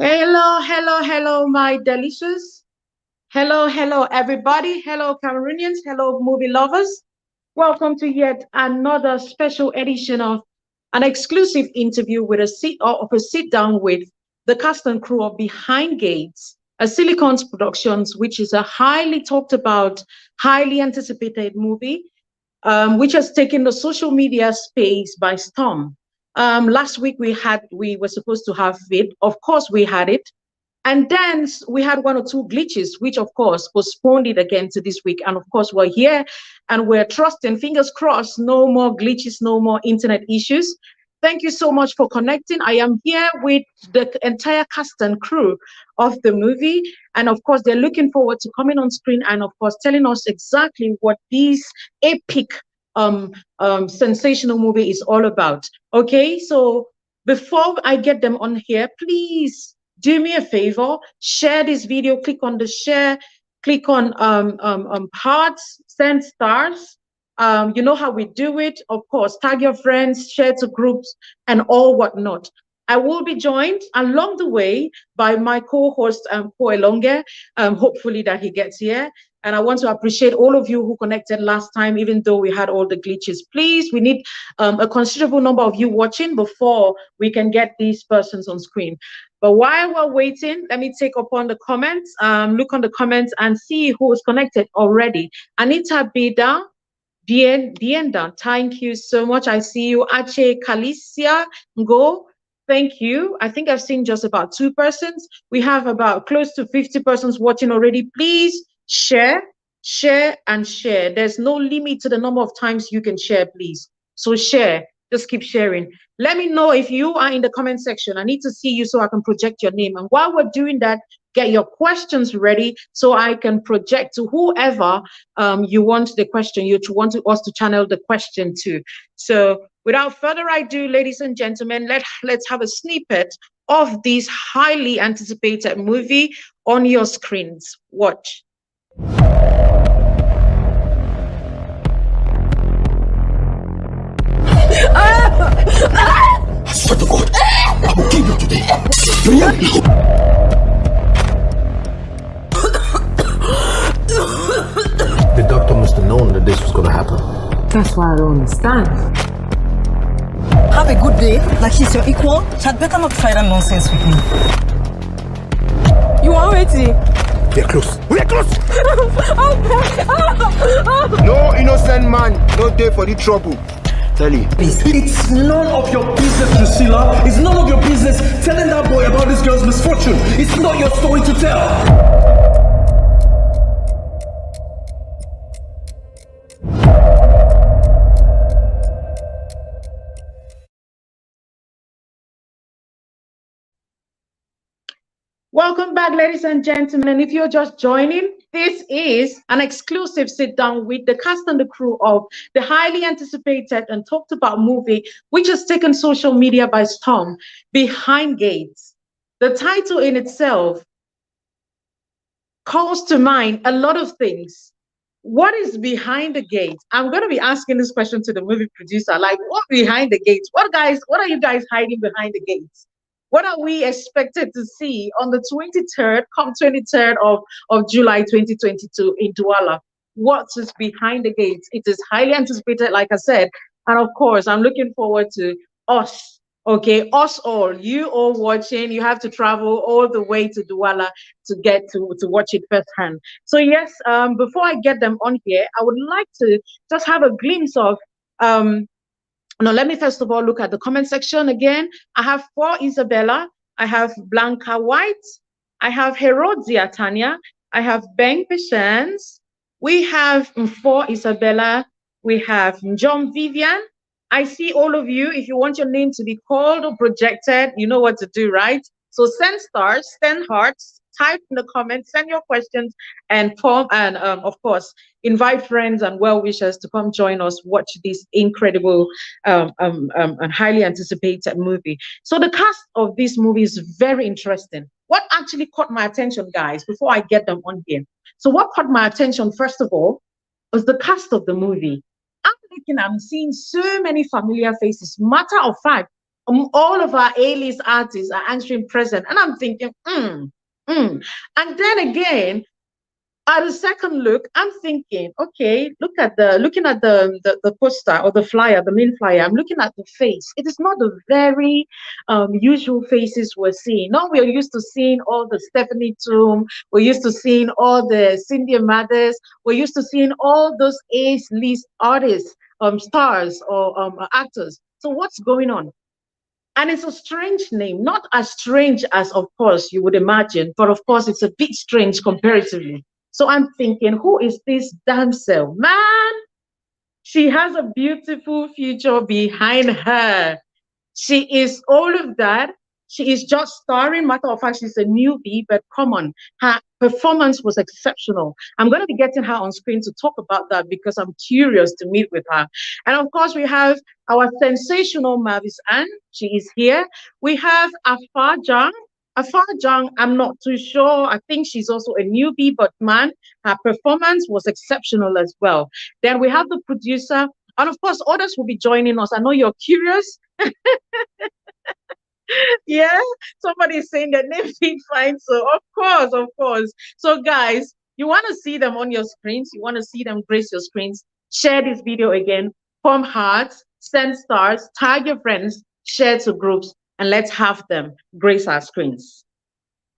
Hello, hello, hello, my delicious. Hello, hello, everybody. Hello, Cameroonians. Hello, movie lovers. Welcome to yet another special edition of an exclusive interview with a sit down with the cast and crew of Behind Gates, a Silicons Productions, which is a highly talked about, highly anticipated movie, which has taken the social media space by storm. Last week we were supposed to have it. Of course, we had it. And then we had one or two glitches, which of course postponed it again to this week. And of course, we're here and we're trusting, fingers crossed, no more glitches, no more internet issues. Thank you so much for connecting. I am here with the entire cast and crew of the movie. And of course, they're looking forward to coming on screen and, of course, telling us exactly what this epic, sensational movie is all about. Okay, so before I get them on here, please do me a favor, share this video, click on the share, click on hearts, send stars. You know how we do it. Of course, tag your friends, share to groups, and all whatnot. I will be joined along the way by my co-host, Poelonge, hopefully that he gets here. And I want to appreciate all of you who connected last time, even though we had all the glitches. Please, we need a considerable number of you watching before we can get these persons on screen. But while we're waiting, let me take upon the comments, look on the comments and see who is connected already. Anita Bida, Bienda, thank you so much. I see you. Ache Kalicia Ngo, thank you. I think I've seen just about 2 persons. We have about close to 50 persons watching already. Please share, share, and share. There's no limit to the number of times you can share, please. So share, just keep sharing. Let me know if you are in the comment section. I need to see you so I can project your name. And while we're doing that, get your questions ready so I can project to whoever you want the question, you want us to channel the question to. So without further ado, ladies and gentlemen, let's have a snippet of this highly anticipated movie on your screens. Watch. I swear to God, I will kill you today. The doctor must have known that this was going to happen. That's why I don't understand. Have a good day, like he's your equal. Had better not try that nonsense with me. You are waiting. We are close. We are close. No innocent man, no day for the trouble. Tell you. It's none of your business, Lucilla. It's none of your business telling that boy about this girl's misfortune. It's not your story to tell. Welcome back, ladies and gentlemen. And if you're just joining, this is an exclusive sit down with the cast and the crew of the highly anticipated and talked about movie, which has taken social media by storm, Behind Gates. The title in itself calls to mind a lot of things. What is behind the gates? I'm going to be asking this question to the movie producer, like, what behind the gates? What are you guys hiding behind the gates? What are we expected to see on the 23rd, come 23rd of July 2022 in Douala? What is behind the gates? It is highly anticipated, like I said. And of course, I'm looking forward to us, okay, us all, you all watching. You have to travel all the way to Douala to get to watch it firsthand. So yes, before I get them on here, I would like to just have a glimpse of now, let me first of all look at the comment section again. I have 4 Isabella. I have Blanca White. I have Herodia Tanya. I have Ben Patience. We have 4 Isabella. We have John Vivian. I see all of you. If you want your name to be called or projected, you know what to do, right? So send stars, send hearts, type in the comments, send your questions, and of course, invite friends and well-wishers to come join us, watch this incredible and highly anticipated movie. So the cast of this movie is very interesting. What actually caught my attention, guys, before I get them on here? So what caught my attention, first of all, was the cast of the movie. I'm seeing so many familiar faces. Matter of fact, all of our A-list artists are answering present. And I'm thinking, And then again, at a second look, I'm thinking, okay, looking at the poster or the flyer, the main flyer, I'm looking at the face. It is not the very usual faces we're seeing. Now we're used to seeing all the Stephanie Toom, we're used to seeing all the Cindy Mathers, we're used to seeing all those A-list artists, stars or actors. So what's going on? And it's a strange name, not as strange as, of course, you would imagine, but of course, it's a bit strange comparatively. So I'm thinking, who is this damsel? Man, she has a beautiful future behind her. She is all of that. She is just starring. Matter of fact, she's a newbie, but come on, her performance was exceptional. I'm going to be getting her on screen to talk about that because I'm curious to meet with her. And of course, we have our sensational Mavis Ann. She is here. We have Afar Jang. Afar Jang, I'm not too sure. I think she's also a newbie, but man, her performance was exceptional as well. Then we have the producer, and of course, others will be joining us. I know you're curious. Yeah, somebody's saying that name being fine. So of course. So guys, you want to see them on your screens, you want to see them grace your screens, share this video again, form hearts, send stars, tag your friends, share to groups, and let's have them grace our screens.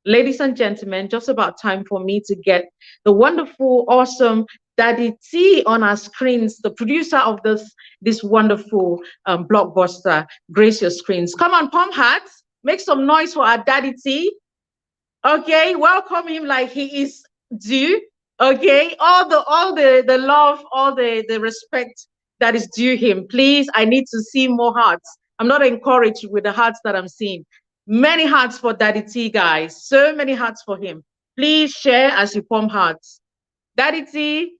Ladies and gentlemen, just about time for me to get the wonderful, awesome Daddy T on our screens, the producer of this wonderful blockbuster. Grace your screens. Come on, palm hearts. Make some noise for our Daddy T. Okay, welcome him like he is due. Okay, all the love, all the respect that is due him. Please, I need to see more hearts. I'm not encouraged with the hearts that I'm seeing. Many hearts for Daddy T, guys. So many hearts for him. Please share as you pump hearts. Daddy T.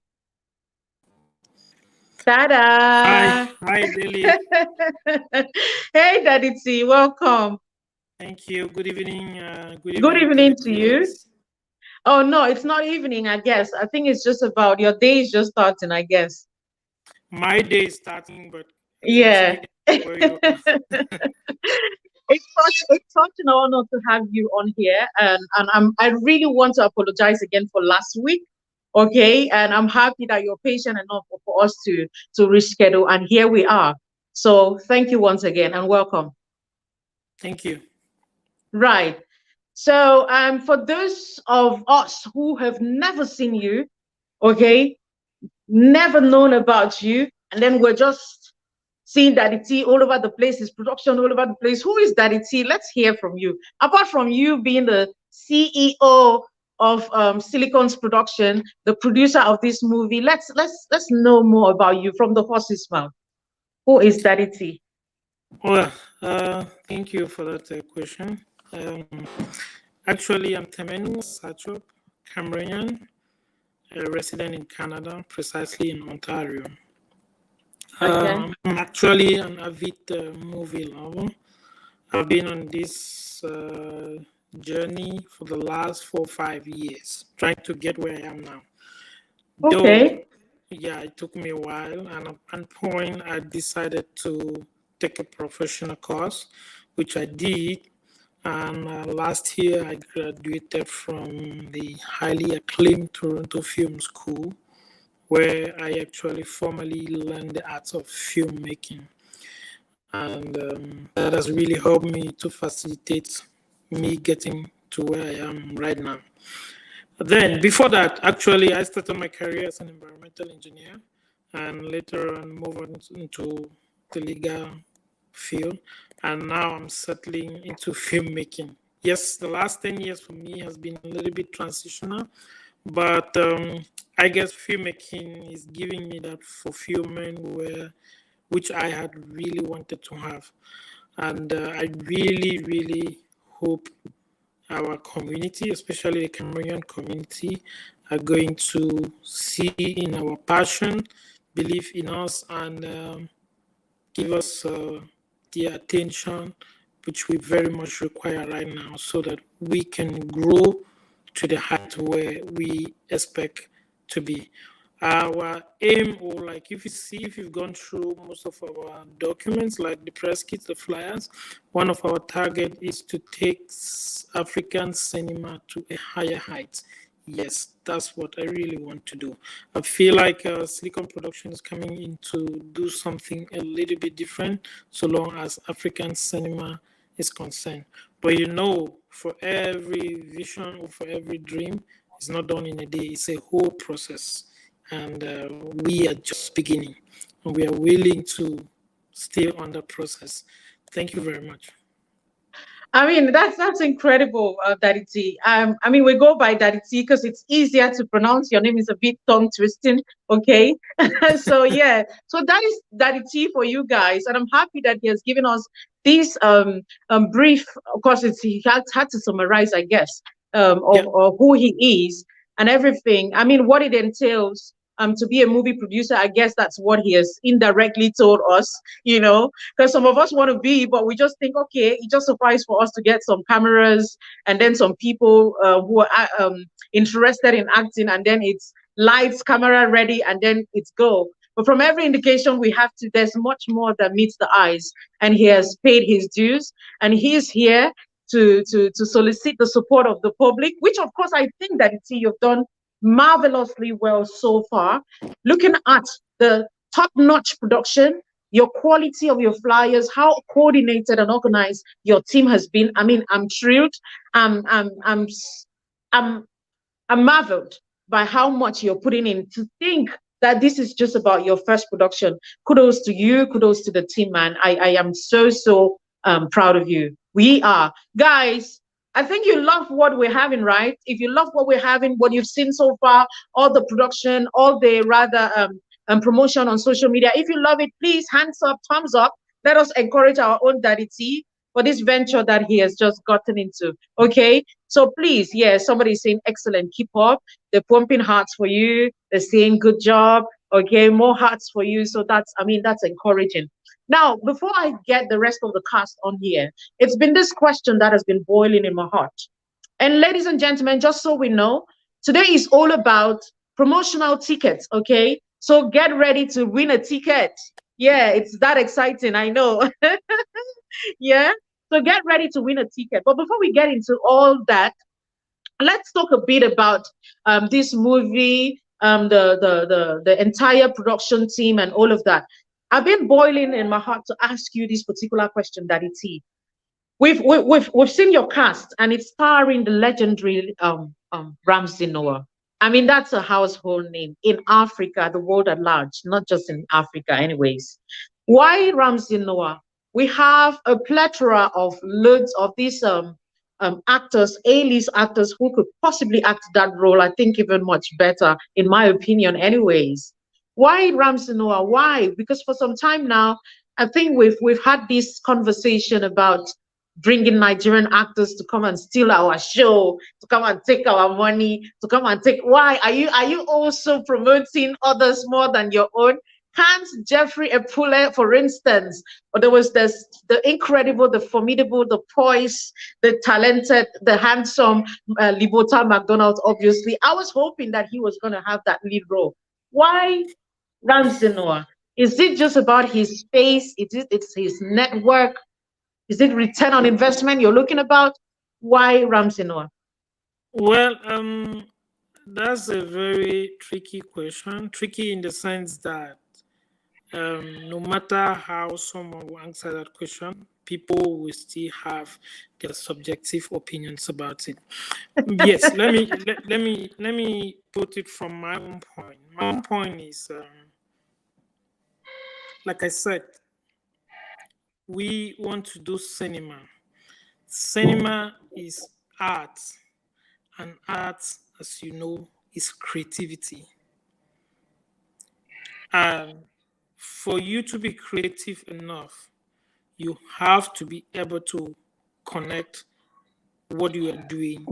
Ta-da! Hi, Lily. Hey, Daddy T, welcome. Thank you. Good evening. Good evening to you. Oh, no, it's not evening, I guess. I think it's just about your day is just starting, I guess. My day is starting, but yeah. It's such an honor to have you on here, and I really want to apologize again for last week. Okay, and I'm happy that you're patient enough for us to reschedule, and here we are. So thank you once again and welcome. Thank you. Right. So for those of us who have never seen you, okay, never known about you, and then we're just seeing Daddy T all over the place, his production all over the place. Who is Daddy T? Let's hear from you. Apart from you being the CEO of Silicon's production, the producer of this movie, let's know more about you from the horse's mouth. Who is Daddy T? Well, thank you for that question. Actually, I'm Temenu Sachop, Cameroonian, a resident in Canada, precisely in Ontario. Okay. I'm actually an avid movie lover. I've been on this journey for the last 4 or 5 years, trying to get where I am now. Okay. Though, yeah, it took me a while, and at one point I decided to take a professional course, which I did. And last year I graduated from the highly acclaimed Toronto Film School, where I actually formally learned the art of filmmaking. And that has really helped me to facilitate me getting to where I am right now. Then, before that, actually, I started my career as an environmental engineer and later on moved on into the legal field. And now I'm settling into filmmaking. Yes, the last 10 years for me has been a little bit transitional, but I guess filmmaking is giving me that fulfillment which I had really wanted to have. And I really, really hope our community, especially the Cameroonian community, are going to see in our passion, believe in us, and give us the attention which we very much require right now so that we can grow to the height where we expect to be. Our aim, or like if you've gone through most of our documents, like the press kits, the flyers, one of our target is to take African cinema to a higher height. Yes, that's what I really want to do. I feel like Silicon Production is coming in to do something a little bit different, so long as African cinema is concerned. But for every vision or for every dream, it's not done in a day. It's a whole process. And we are just beginning. And we are willing to stay on the process. Thank you very much. I mean, that's incredible, Daddy T. I mean, we go by Daddy T because it's easier to pronounce. Your name is a bit tongue twisting, okay? So yeah, so that is Daddy T for you guys, and I'm happy that he has given us this brief. Of course, he had to summarize, I guess, of who he is and everything. I mean, what it entails. To be a movie producer, I guess that's what he has indirectly told us, because some of us want to be, but we just think, okay, it just suffices for us to get some cameras and then some people who are interested in acting, and then it's lights, camera ready, and then it's go. But from every indication we have there's much more that meets the eyes, and he has paid his dues, and he's here to solicit the support of the public, which of course I think that you've done marvelously well so far. Looking at the top-notch production, your quality of your flyers, how coordinated and organized your team has been. I mean, I'm thrilled. I'm marveled by how much you're putting in. To think that this is just about your first production. Kudos to you. Kudos to the team, man. I am so proud of you. We are. Guys, I think you love what we're having, right? If you love what we're having, what you've seen so far, all the production, all the promotion on social media, if you love it, please hands up, thumbs up. Let us encourage our own Daddy T for this venture that he has just gotten into. Okay, so please, somebody's saying excellent, keep up. They're pumping hearts for you. They're saying good job. Okay, more hearts for you. So that's encouraging. Now, before I get the rest of the cast on here, it's been this question that has been boiling in my heart. And ladies and gentlemen, just so we know, today is all about promotional tickets, okay? So get ready to win a ticket. Yeah, it's that exciting, I know. Yeah, so get ready to win a ticket. But before we get into all that, let's talk a bit about this movie, the entire production team and all of that. I've been boiling in my heart to ask you this particular question, Daddy T. We've seen your cast, and it's starring the legendary Ramsey Noah. I mean, that's a household name in Africa, the world at large, not just in Africa, anyways. Why Ramsey Noah? We have a plethora of loads of these actors, A-list actors who could possibly act that role. I think even much better, in my opinion, anyways. Why Ramsey Noah? Why? Because for some time now, I think we've had this conversation about bringing Nigerian actors to come and steal our show, to come and take our money, to come and take. Why are you also promoting others more than your own? Can't Jeffrey Epule, for instance, or there was the incredible, the formidable, the poised, the talented, the handsome Libota McDonald, obviously. I was hoping that he was going to have that lead role. Why Ramsey Noah? Is it just about his face? It's his network? Is it return on investment you're looking about? Why Ramsey Noah? Well, that's a very tricky question. Tricky in the sense that no matter how someone will answer that question, people will still have their subjective opinions about it. Yes, let me put it from my own point. My own point is, like I said, we want to do cinema. Cinema is art, and art, as you know, is creativity. And for you to be creative enough, you have to be able to connect what you are doing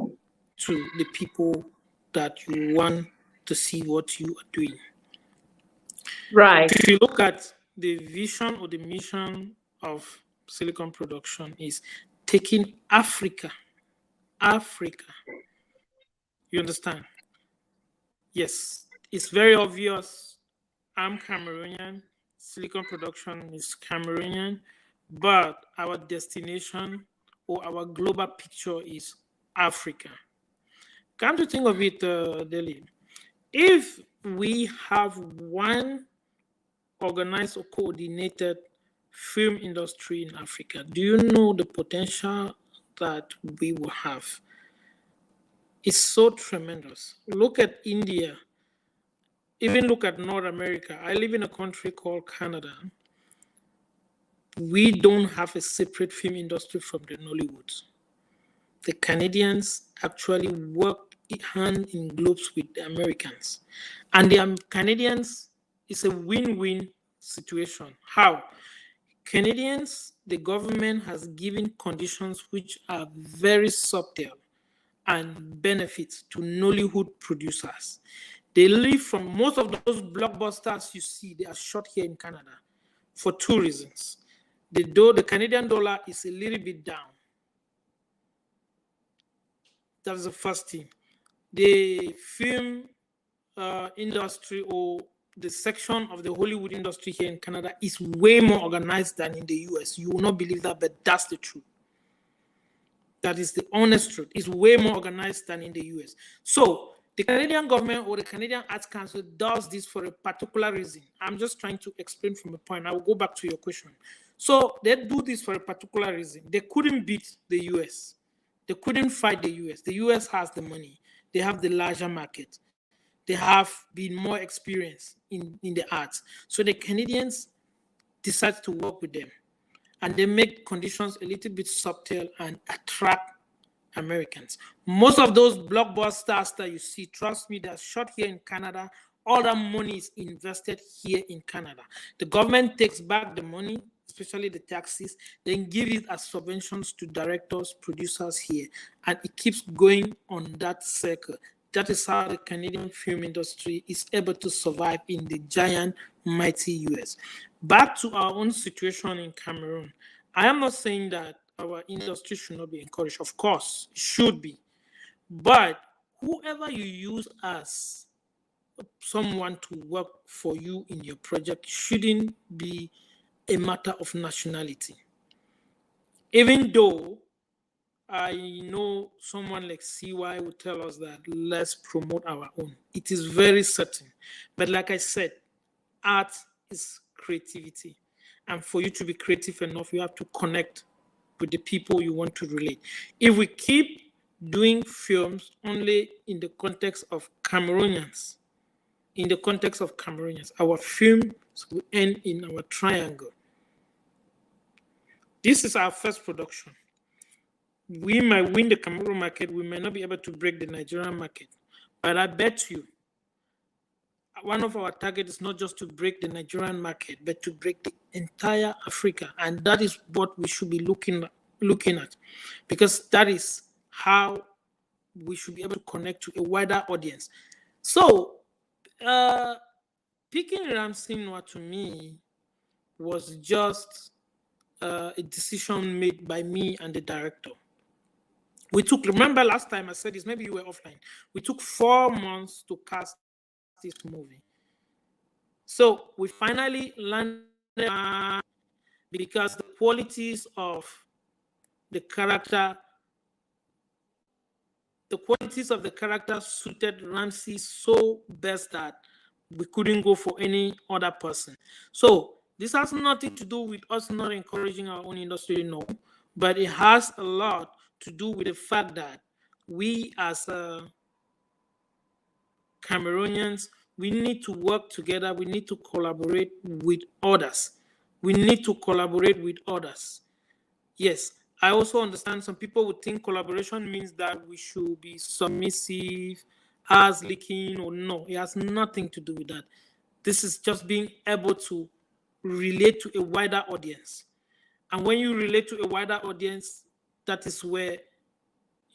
to the people that you want to see what you are doing. Right. If you look at the vision or the mission of Silicon Production is taking Africa. You understand? Yes, It's very obvious. I'm Cameroonian. Silicon production is Cameroonian, but our destination or our global picture is Africa. Come to think of it, Delhi, if we have one organized or coordinated film industry in Africa, do you know the potential that we will have? It's so tremendous. Look at India, even look at North America. I live in a country called Canada. We don't have a separate film industry from the Nollywood. The Canadians actually work hand in gloves with the Americans. And the Canadians is a win-win situation. How? Canadians, the government has given conditions which are very subtle and benefits to Nollywood producers. They live from most of those blockbusters you see, they are shot here in Canada for two reasons. The Canadian dollar is a little bit down. That's the first thing. The film industry or the section of the Hollywood industry here in Canada is way more organized than in the US. You will not believe that, but that's the truth. That is the honest truth. It's way more organized than in the US. So the Canadian government or the Canadian Arts Council does this for a particular reason. I'm just trying to explain from a point. I will go back to your question. So they do this for a particular reason. They couldn't beat the US. They couldn't fight the US. The US has the money. They have the larger market. They have been more experienced in the arts. So the Canadians decide to work with them. And they make conditions a little bit subtle and attract Americans. Most of those blockbusters that you see, trust me, they're shot here in Canada. All that money is invested here in Canada. The government takes back the money, especially the taxes, then give it as subventions to directors, producers here. And it keeps going on that circle. That is how the Canadian film industry is able to survive in the giant, mighty US. Back to our own situation in Cameroon. I am not saying that our industry should not be encouraged. Of course, it should be. But whoever you use as someone to work for you in your project shouldn't be a matter of nationality. Even though I know someone like CY will tell us that let's promote our own. It is very certain. But like I said, art is creativity. And for you to be creative enough, you have to connect with the people you want to relate. If we keep doing films only in the context of Cameroonians, our films will end in our triangle. This is our first production. We might win the Cameroon market, we may not be able to break the Nigerian market. But I bet you, one of our targets is not just to break the Nigerian market, but to break the entire Africa. And that is what we should be looking at, because that is how we should be able to connect to a wider audience. So, picking Ramsey Noah to me was just a decision made by me and the director. Remember last time I said this, maybe you were offline. We took 4 months to cast this movie. So we finally landed because the qualities of the character suited Ramsey so best that we couldn't go for any other person. So this has nothing to do with us not encouraging our own industry, no, but it has a lot to do with the fact that we as Cameroonians, we need to work together. We need to collaborate with others. Yes, I also understand some people would think collaboration means that we should be submissive, ass licking, or no. It has nothing to do with that. This is just being able to relate to a wider audience. And when you relate to a wider audience, that is where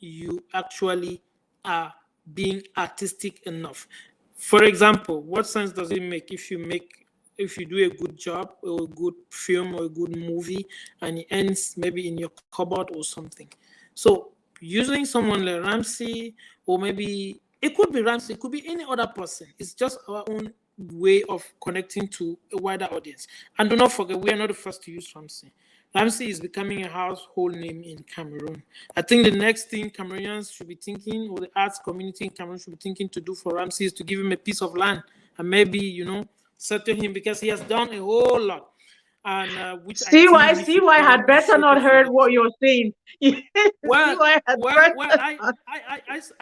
you actually are being artistic enough. For example, what sense does it make if you do a good job or a good film or a good movie and it ends maybe in your cupboard or something? So using someone like Ramsey or maybe It could be Ramsey, it could be any other person. It's just our own way of connecting to a wider audience. And do not forget, we are not the first to use Ramsey. Ramsey is becoming a household name in Cameroon. I think the next thing Cameroonians should be thinking, or the arts community in Cameroon should be thinking to do for Ramsey, is to give him a piece of land and maybe, settle him, because he has done a whole lot. And which CY had better not heard what you're saying. Well, I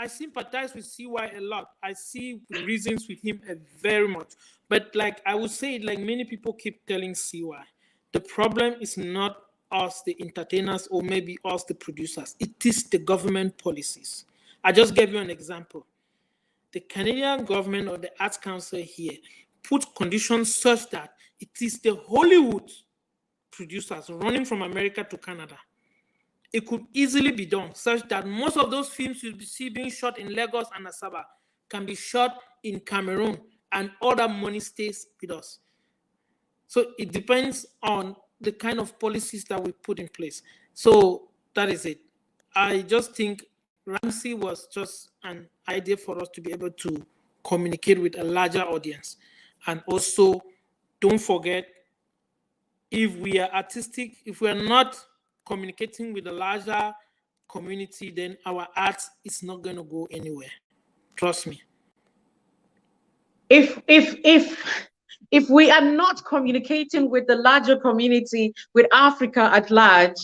sympathize with CY a lot. I see reasons with him very much. But like I would say, like many people keep telling CY, the problem is not us, the entertainers, or maybe us, the producers. It is the government policies. I just gave you an example. The Canadian government or the Arts Council here put conditions such that it is the Hollywood producers running from America to Canada. It could easily be done such that most of those films you see being shot in Lagos and Asaba can be shot in Cameroon, and all that money stays with us. So it depends on the kind of policies that we put in place. So that is it. I just think Ramsey was just an idea for us to be able to communicate with a larger audience. And also, don't forget, if we are artistic, if we are not communicating with a larger community, then our art is not going to go anywhere. Trust me. If we are not communicating with the larger community, with Africa at large,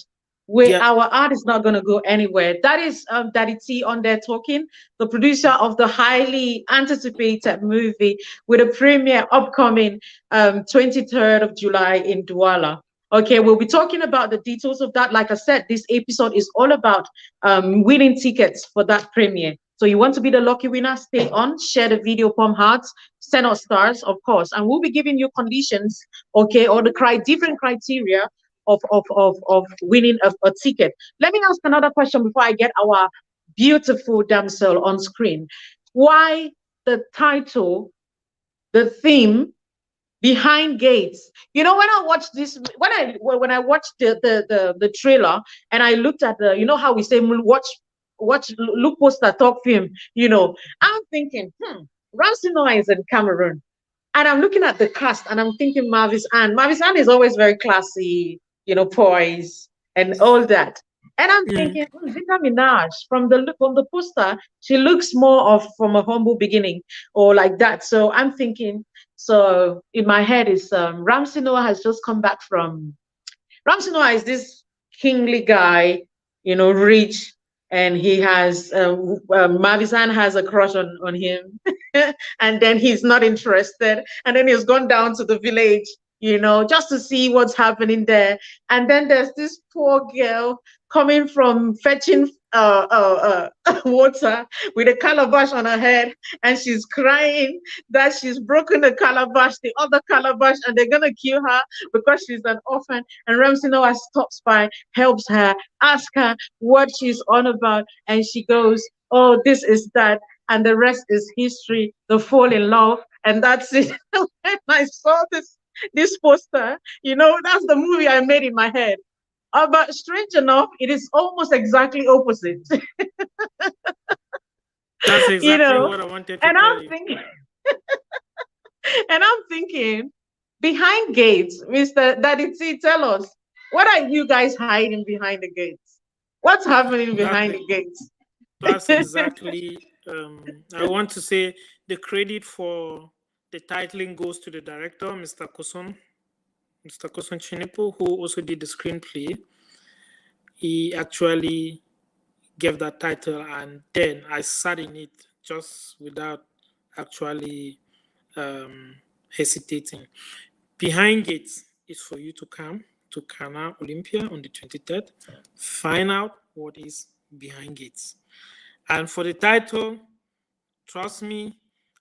our art is not going to go anywhere. That is Daddy on there talking, the producer of the highly anticipated movie with a premiere upcoming 23rd of July in Douala. Okay, we'll be talking about the details of that. Like I said, this episode is all about winning tickets for that premiere. So you want to be the lucky winner, stay on, share the video, pump hearts, send us stars, of course. And we'll be giving you conditions, okay, or the different criteria of winning a ticket. Let me ask another question before I get our beautiful damsel on screen. Why the title, the theme, Behind Gates? When I watched this, when I watched the trailer, and I looked at the, how we say look poster talk film, I'm thinking, Ramsey Noah is in Cameroon. And I'm looking at the cast and I'm thinking Mavis Ann. Mavis Ann is always very classy, poise and all that. And I'm thinking, Zita Minaj, from the poster, she looks more from a humble beginning or like that. So I'm thinking, so in my head is Ramsey Noah has just come back from, Ramsey Noah is this kingly guy, rich, and he has, Mavis Ann has a crush on him. And then he's not interested. And then he's gone down to the village, just to see what's happening there. And then there's this poor girl coming from fetching water with a calabash on her head, and she's crying that she's broken the other calabash, and they're gonna kill her because she's an orphan. And Ramsey Noah stops by, helps her, asks her what she's on about, and she goes, "Oh, this is that," and the rest is history. They fall in love, and that's it. When I saw this poster, that's the movie I made in my head. But strange enough, it is almost exactly opposite. That's exactly what I wanted to tell you. And I'm thinking, Behind Gates, Mr. Daddy T, tell us, what are you guys hiding behind the gates? What's happening behind the gates? That's exactly, I want to say the credit for the titling goes to the director, Mr. Koson Chinipo, who also did the screenplay. He actually gave that title, and then I sat in it just without actually hesitating. Behind Gates is for you to come to Kana Olympia on the 23rd, find out what is Behind Gates. And for the title, trust me,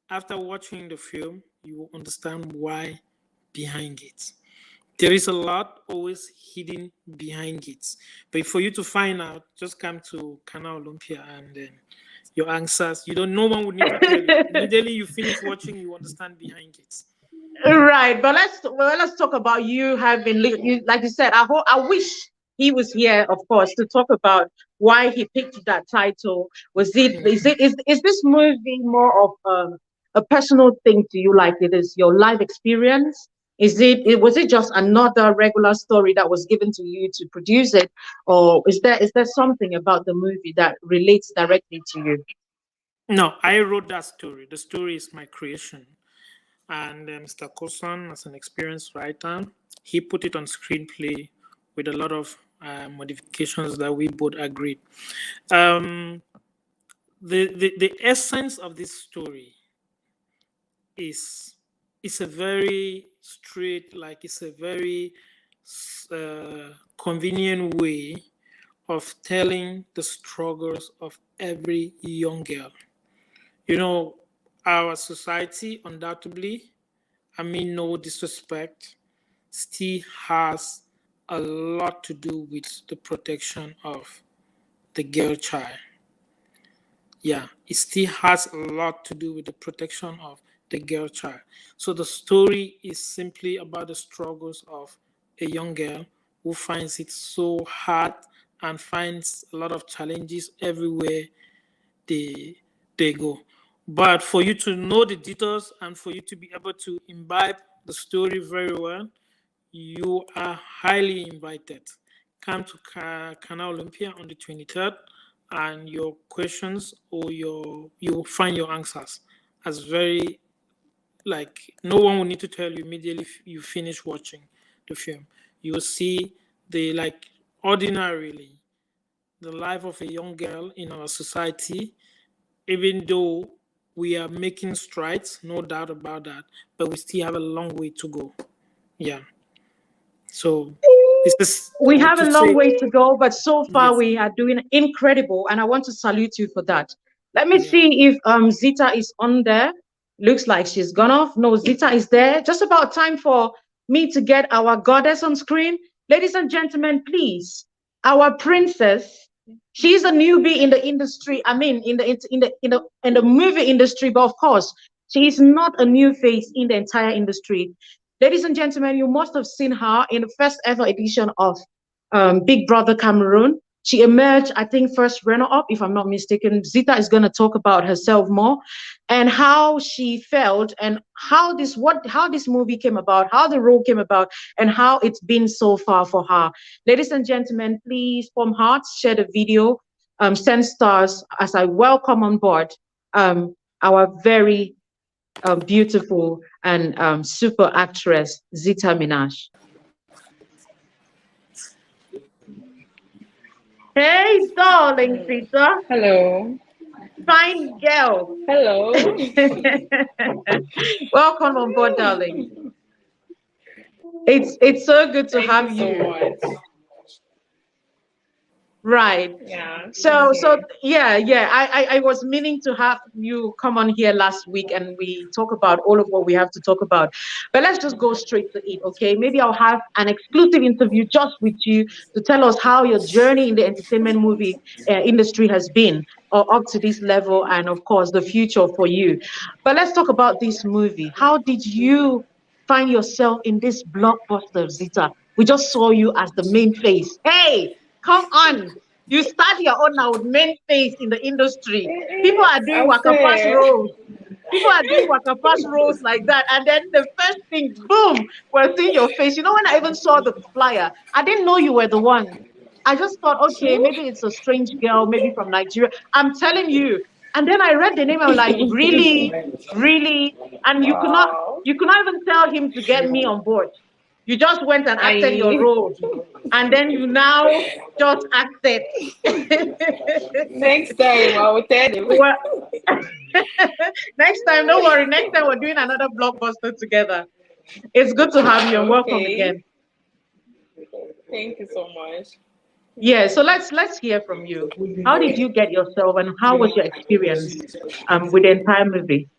after watching the film, you will understand why Behind Gates. There is a lot always hidden behind gates. But for you to find out, just come to Kana Olympia, and then your answers, no one would need to tell you. Immediately you finish watching, you understand Behind Gates. Right, but let's talk about you having, like you said, I wish he was here, of course, to talk about why he picked that title. Is this movie more of a personal thing to you, like it is your life experience? Was it just another regular story that was given to you to produce it, or is there something about the movie that relates directly to you? No, I wrote that story. The story is my creation. And Mr. Kosan, as an experienced writer, he put it on screenplay with a lot of modifications that we both agreed. Um, the essence of this story is it's a very straight, like it's a very convenient way of telling the struggles of every young girl. You know, our society undoubtedly, I mean no disrespect, still has a lot to do with the protection of the girl child. Yeah, it still has a lot to do with the protection of the girl child. So the story is simply about the struggles of a young girl who finds it so hard and finds a lot of challenges everywhere they they go. But for you to know the details and for you to be able to imbibe the story very well, you are highly invited. Come to Canal Olympia on the 23rd, and your questions or you will find your answers as very, like, no one will need to tell you immediately if you finish watching the film. You will see the, like, ordinarily the life of a young girl in our society, even though we are making strides, no doubt about that, but we still have a long way to go. Yeah. So this is We have to a long say, way to go, but so far yes, we are doing incredible, and I want to salute you for that. Let me yeah. see if Zita is on there. Looks like she's gone off. No, Zita is there. Just about time for me to get our goddess on screen. Ladies and gentlemen, please, our princess. She's a newbie in the industry. I mean, in the movie industry, but of course, she is not a new face in the entire industry. Ladies and gentlemen, you must have seen her in the first ever edition of Big Brother Cameroon. She emerged, I think, first runner-up, if I'm not mistaken. Zita is going to talk about herself more and how she felt and how this movie came about, how the role came about, and how it's been so far for her. Ladies and gentlemen, please, from hearts, share the video, send stars as I welcome on board our very beautiful and super actress Zita Minaj. Hey, darling Zita, Hello. fine girl. Hello. Welcome on board, darling. It's so good to Thank have you so you. much. Right. Yeah. So yeah. I was meaning to have you come on here last week and we talk about all of what we have to talk about. But let's just go straight to it, okay? Maybe I'll have an exclusive interview just with you to tell us how your journey in the entertainment movie industry has been or up to this level and of course the future for you. But let's talk about this movie. How did you find yourself in this blockbuster, Zita? We just saw you as the main face. Hey, come on. You start your own now with main face in the industry. People are doing I'm waka pass fair. roles. People are doing waka pass roles like that. And then the first thing, boom, we're seeing your face. You know, when I even saw the flyer, I didn't know you were the one. I just thought, okay, maybe it's a strange girl, maybe from Nigeria. I'm telling you. And then I read the name. I'm like, really, really? And Wow. you could not even tell him to get me on board. You just went and acted your I role, and then you now just acted. next time I will tell him. Well, next time, don't worry. Next time we're doing another blockbuster together. It's good to have you and welcome Okay. again. Thank you so much. Yeah, so let's hear from you. How did you get yourself, and how was your experience with the entire movie?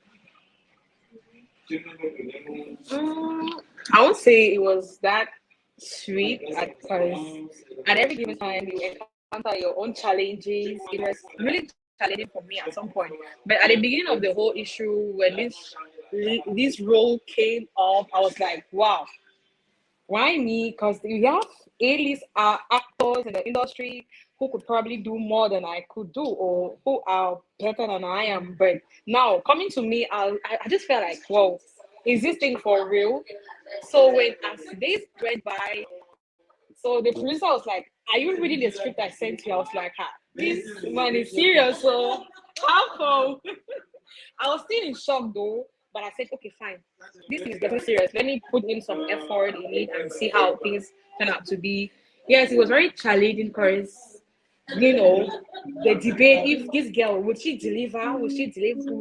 I would say it was that sweet because at every given time you encounter your own challenges. It was really challenging for me at some point. But at the beginning of the whole issue, when this role came up, I was like, wow, Why me? Because we have A-list actors in the industry who could probably do more than I could do, or who are better than I am. But now coming to me, I just felt like, whoa, is this thing for real? So when as days went by, so the producer was like, "Are you reading the script I sent you?" I was like, this man is serious. So how come? I was still in shock though, but I said, okay, fine. This is getting serious. Let me put in some effort in it and see how things turn out to be. Yes, it was very challenging because, the debate, if this girl, would she deliver, would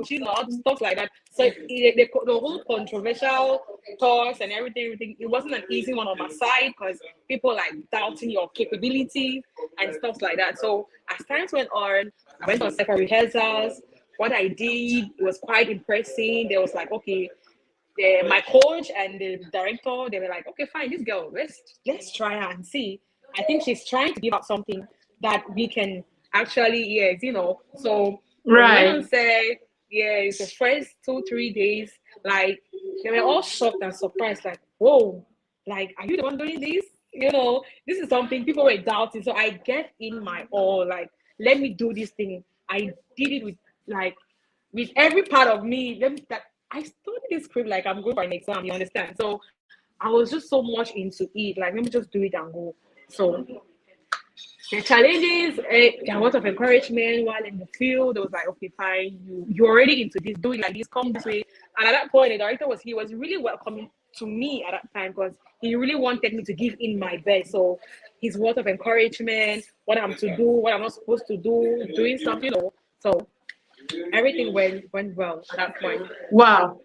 she not, stuff like that. So the whole controversial thoughts and everything, it wasn't an easy one on my side because people like doubting your capability and stuff like that. So as times went on, I went on several rehearsals. What I did was quite impressive. There was like, okay, my coach and the director, they were like, okay, fine, this girl, let's try her and see. I think she's trying to give out something that we can actually, yes, So when we went Right. on set, yeah, it's the first 2-3 days, like they were all shocked and surprised, like, whoa, like, are you the one doing this? This is something people were doubting. So I get in my all, like, let me do this thing. I did it with every part of me. That I studied this script like I'm going for an exam, you understand? So I was just so much into it, like, let me just do it and go. So the challenges, there are a lot of encouragement while in the field. It was like, okay, fine, you're already into this, do it like this, come this way. And at that point, the director he was really welcoming to me at that time because he really wanted me to give in my best. So his words of encouragement, what I'm to do, what I'm not supposed to do, doing stuff, So everything went well at that point. Wow.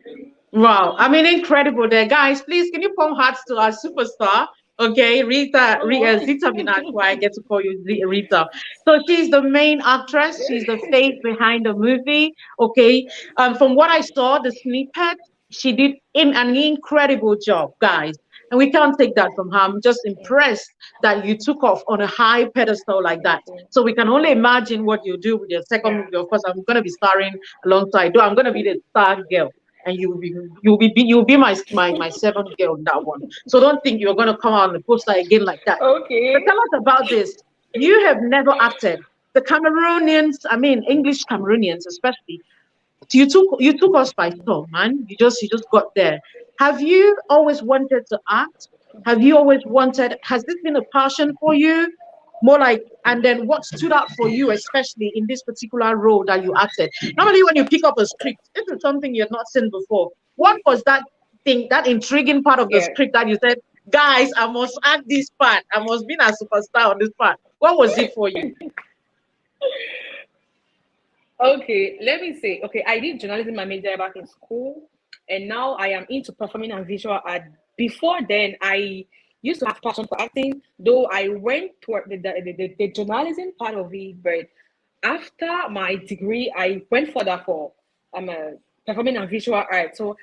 Wow. I mean, incredible there. Guys, please, can you pump hearts to our superstar? Okay, Oh, Zita Minakwa, I get to call you Rita. So she's the main actress. She's the face behind the movie. Okay. From what I saw, the snippet, she did in an incredible job, guys. And we can't take that from her. I'm just impressed that you took off on a high pedestal like that. thank you. So we can only imagine what you do with your second Yeah. movie. Of course, I'm gonna be starring alongside. Though I'm gonna be the star girl, and you'll be my seventh girl in that one. So don't think you're gonna come out on the poster again like that. But Okay. tell us about this. You have never acted. The Cameroonians, I mean English Cameroonians especially, you took us by storm, man. You just got there. Have you always wanted to act? Have you always wanted? Has this been a passion for you? More like, and then what stood out for you, especially in this particular role that you acted? Normally, when you pick up a script, this is something you've not seen before. What was that thing, that intriguing part of the Yeah. script that you said, guys, I must act this part. I must be a superstar on this part. What was it for you? Okay, let me say. Okay, I did journalism my major back in school, and now I am into performing and visual art. Before then, I used to have passion for acting, though I went toward the journalism part of it. But after my degree, I went further for a performing and visual art. So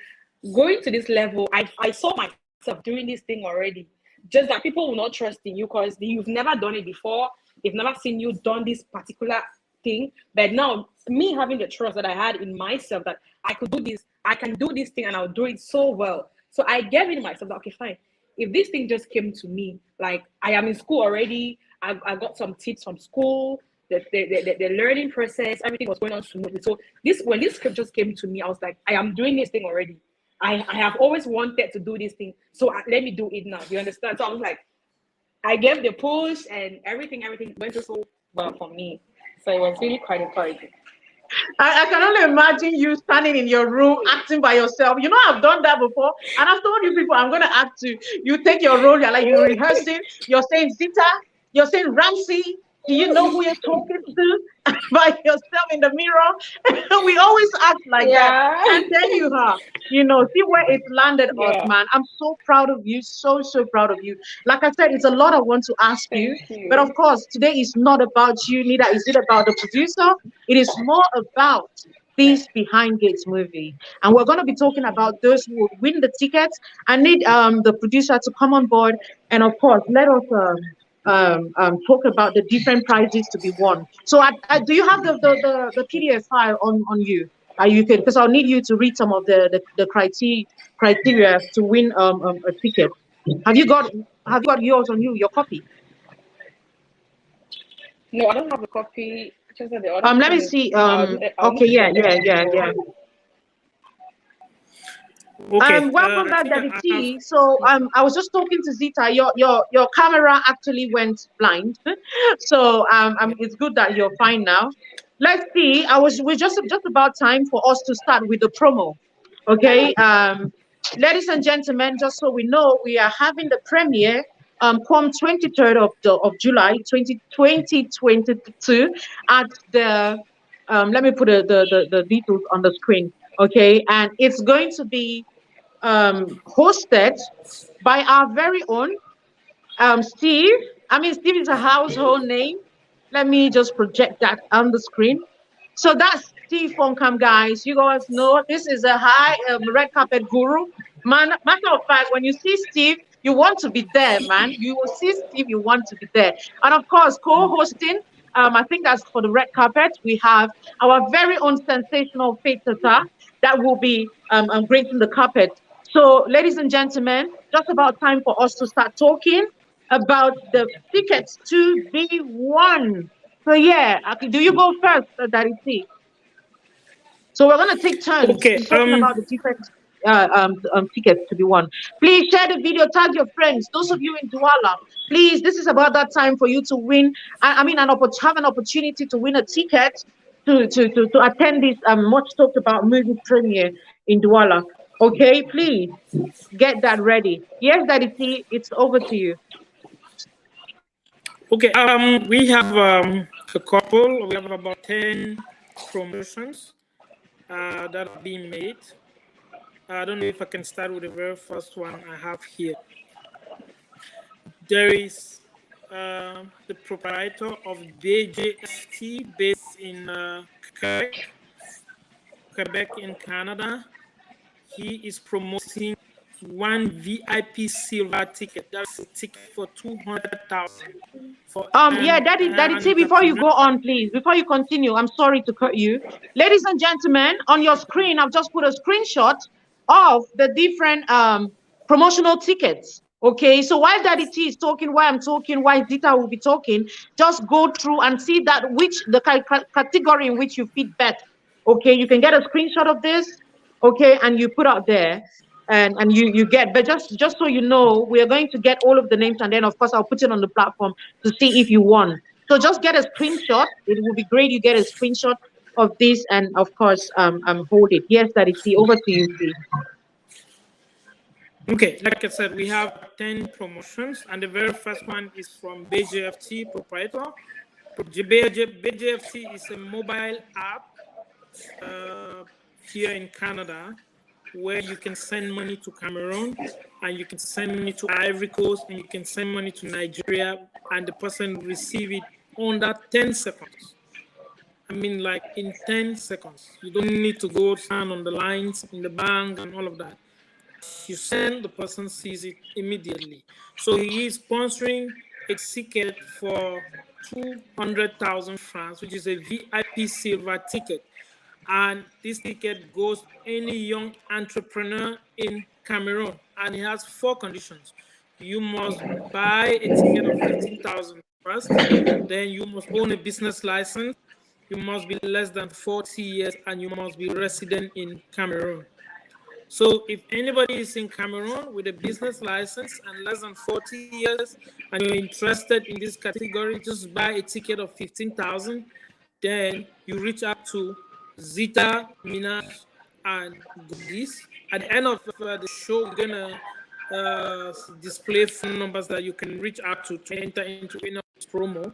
going to this level, I saw myself doing this thing already. Just that people will not trust in you because you've never done it before. They've never seen you done this particular thing. But now, me having the trust that I had in myself that I could do this, I can do this thing, and I'll do it so well. So I gave in myself that, okay, fine. If this thing just came to me, like I am in school already, I got some tips from school, the learning process, everything was going on smoothly. So when this script just came to me, I was like, I am doing this thing already. I have always wanted to do this thing, so let me do it now. You understand? So I was like, I gave the push, and everything went so well for me. So it was really quite encouraging. I can only imagine you standing in your room acting by yourself. You know, I've done that before, and I've told you people I'm gonna act too. You take your role, you're like you're rehearsing, you're saying Zita, you're saying Ramsey. Do you know who you're talking to by yourself in the mirror? We always act like that. Yeah. And there you are. See where it's landed us, Yeah. man. I'm so proud of you, so so proud of you. Like I said, it's a lot I want to ask you, Thank but you. of course, today is not about you, neither is it about the producer. It is more about this behind gates movie, and we're going to be talking about those who will win the tickets. I need the producer to come on board, and of course, let us talk about the different prizes to be won. So, do you have the PDF file on you? You can, because I'll need you to read some of the criteria to win a ticket. Have you got yours on you, your copy? No, I don't have a copy. Just that the other Let me person is. see. I'll need Okay, to yeah, send yeah, it yeah, before. yeah. Okay. Welcome I back, think Daddy I have. T. So I was just talking to Zita. Your camera actually went blind. So it's good that you're fine now. Let's see. We're just about time for us to start with the promo. Okay. Ladies and gentlemen, just so we know, we are having the premiere come 23rd of July 2022 at the let me put the details on the screen. Okay, and it's going to be hosted by our very own Steve. I mean, Steve is a household name. Let me just project that on the screen. So that's Steve Foncam, guys. You guys know this is a high red carpet guru. Man, matter of fact, when you see Steve, you want to be there, man. You will see Steve, you want to be there. And of course, co-hosting, I think that's for the red carpet. We have our very own sensational Faith Tata that will be gracing the carpet. So, ladies and gentlemen, just about time for us to start talking about the tickets to be won. So yeah, okay, do you go first, Daddy T? So we're gonna take turns Okay. in talking about the different tickets to be won. Please share the video, tag your friends. Those of you in Douala, please, this is about that time for you to win. I mean, have an opportunity to win a ticket to attend this much talked about movie premiere in Douala. Okay, please get that ready. Yes, Daddy T, it's over to you. Okay. We have a couple. We have about 10 promotions that are being made. I don't know if I can start with the very first one I have here. There is the proprietor of BJFT based in Quebec in Canada. He is promoting one VIP silver ticket. That's a ticket for 200,000 for Yeah, an Daddy T, before you entrepreneur. go on, please, before you continue, I'm sorry to cut you. Ladies and gentlemen, on your screen, I've just put a screenshot of the different promotional tickets. Okay, so while Daddy T is talking, while I'm talking, while Zita will be talking, just go through and see that the category in which you fit bet. Okay, you can get a screenshot of this, okay, and you put out there and you get, but just so you know, we are going to get all of the names, and then of course I'll put it on the platform to see if you won. So just get a screenshot. It would be great you get a screenshot of this, and of course hold it. Yes, Daddy T, over to you, please. Okay, like I said, we have 10 promotions, and the very first one is from BJFT proprietor. BJFT is a mobile app here in Canada where you can send money to Cameroon, and you can send money to Ivory Coast, and you can send money to Nigeria, and the person will receive it under 10 seconds. I mean, like in 10 seconds. You don't need to go stand on the lines in the bank and all of that. You send, the person sees it immediately. So he is sponsoring a ticket for 200,000 francs, which is a VIP silver ticket. And this ticket goes to any young entrepreneur in Cameroon. And it has 4 conditions. You must buy a ticket of 15,000 first. Then you must own a business license. You must be less than 40 years, and you must be resident in Cameroon. So if anybody is in Cameroon with a business license and less than 40 years, and you're interested in this category, just buy a ticket of 15,000. Then you reach out to Zita, Minaj, and Goodies. At the end of the show, we're gonna display phone numbers that you can reach out to enter into this promo.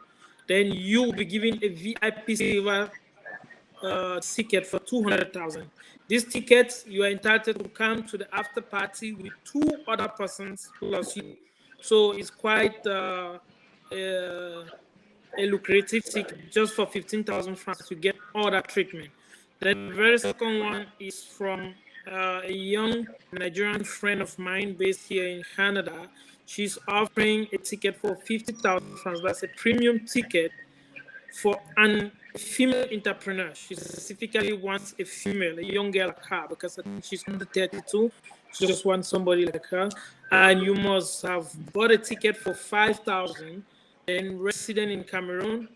Then you will be given a VIP silver ticket for 200,000. This ticket, you are entitled to come to the after party with 2 other persons plus you. So it's quite a lucrative ticket. Just for 15,000 francs, you get all that treatment. Then the very second one is from a young Nigerian friend of mine based here in Canada. She's offering a ticket for 50,000 francs. That's a premium ticket for an female entrepreneur. She specifically wants a female, a young girl like her, because I think she's under 32. just want somebody like her, and you must have bought a ticket for 5,000, and resident in Cameroon,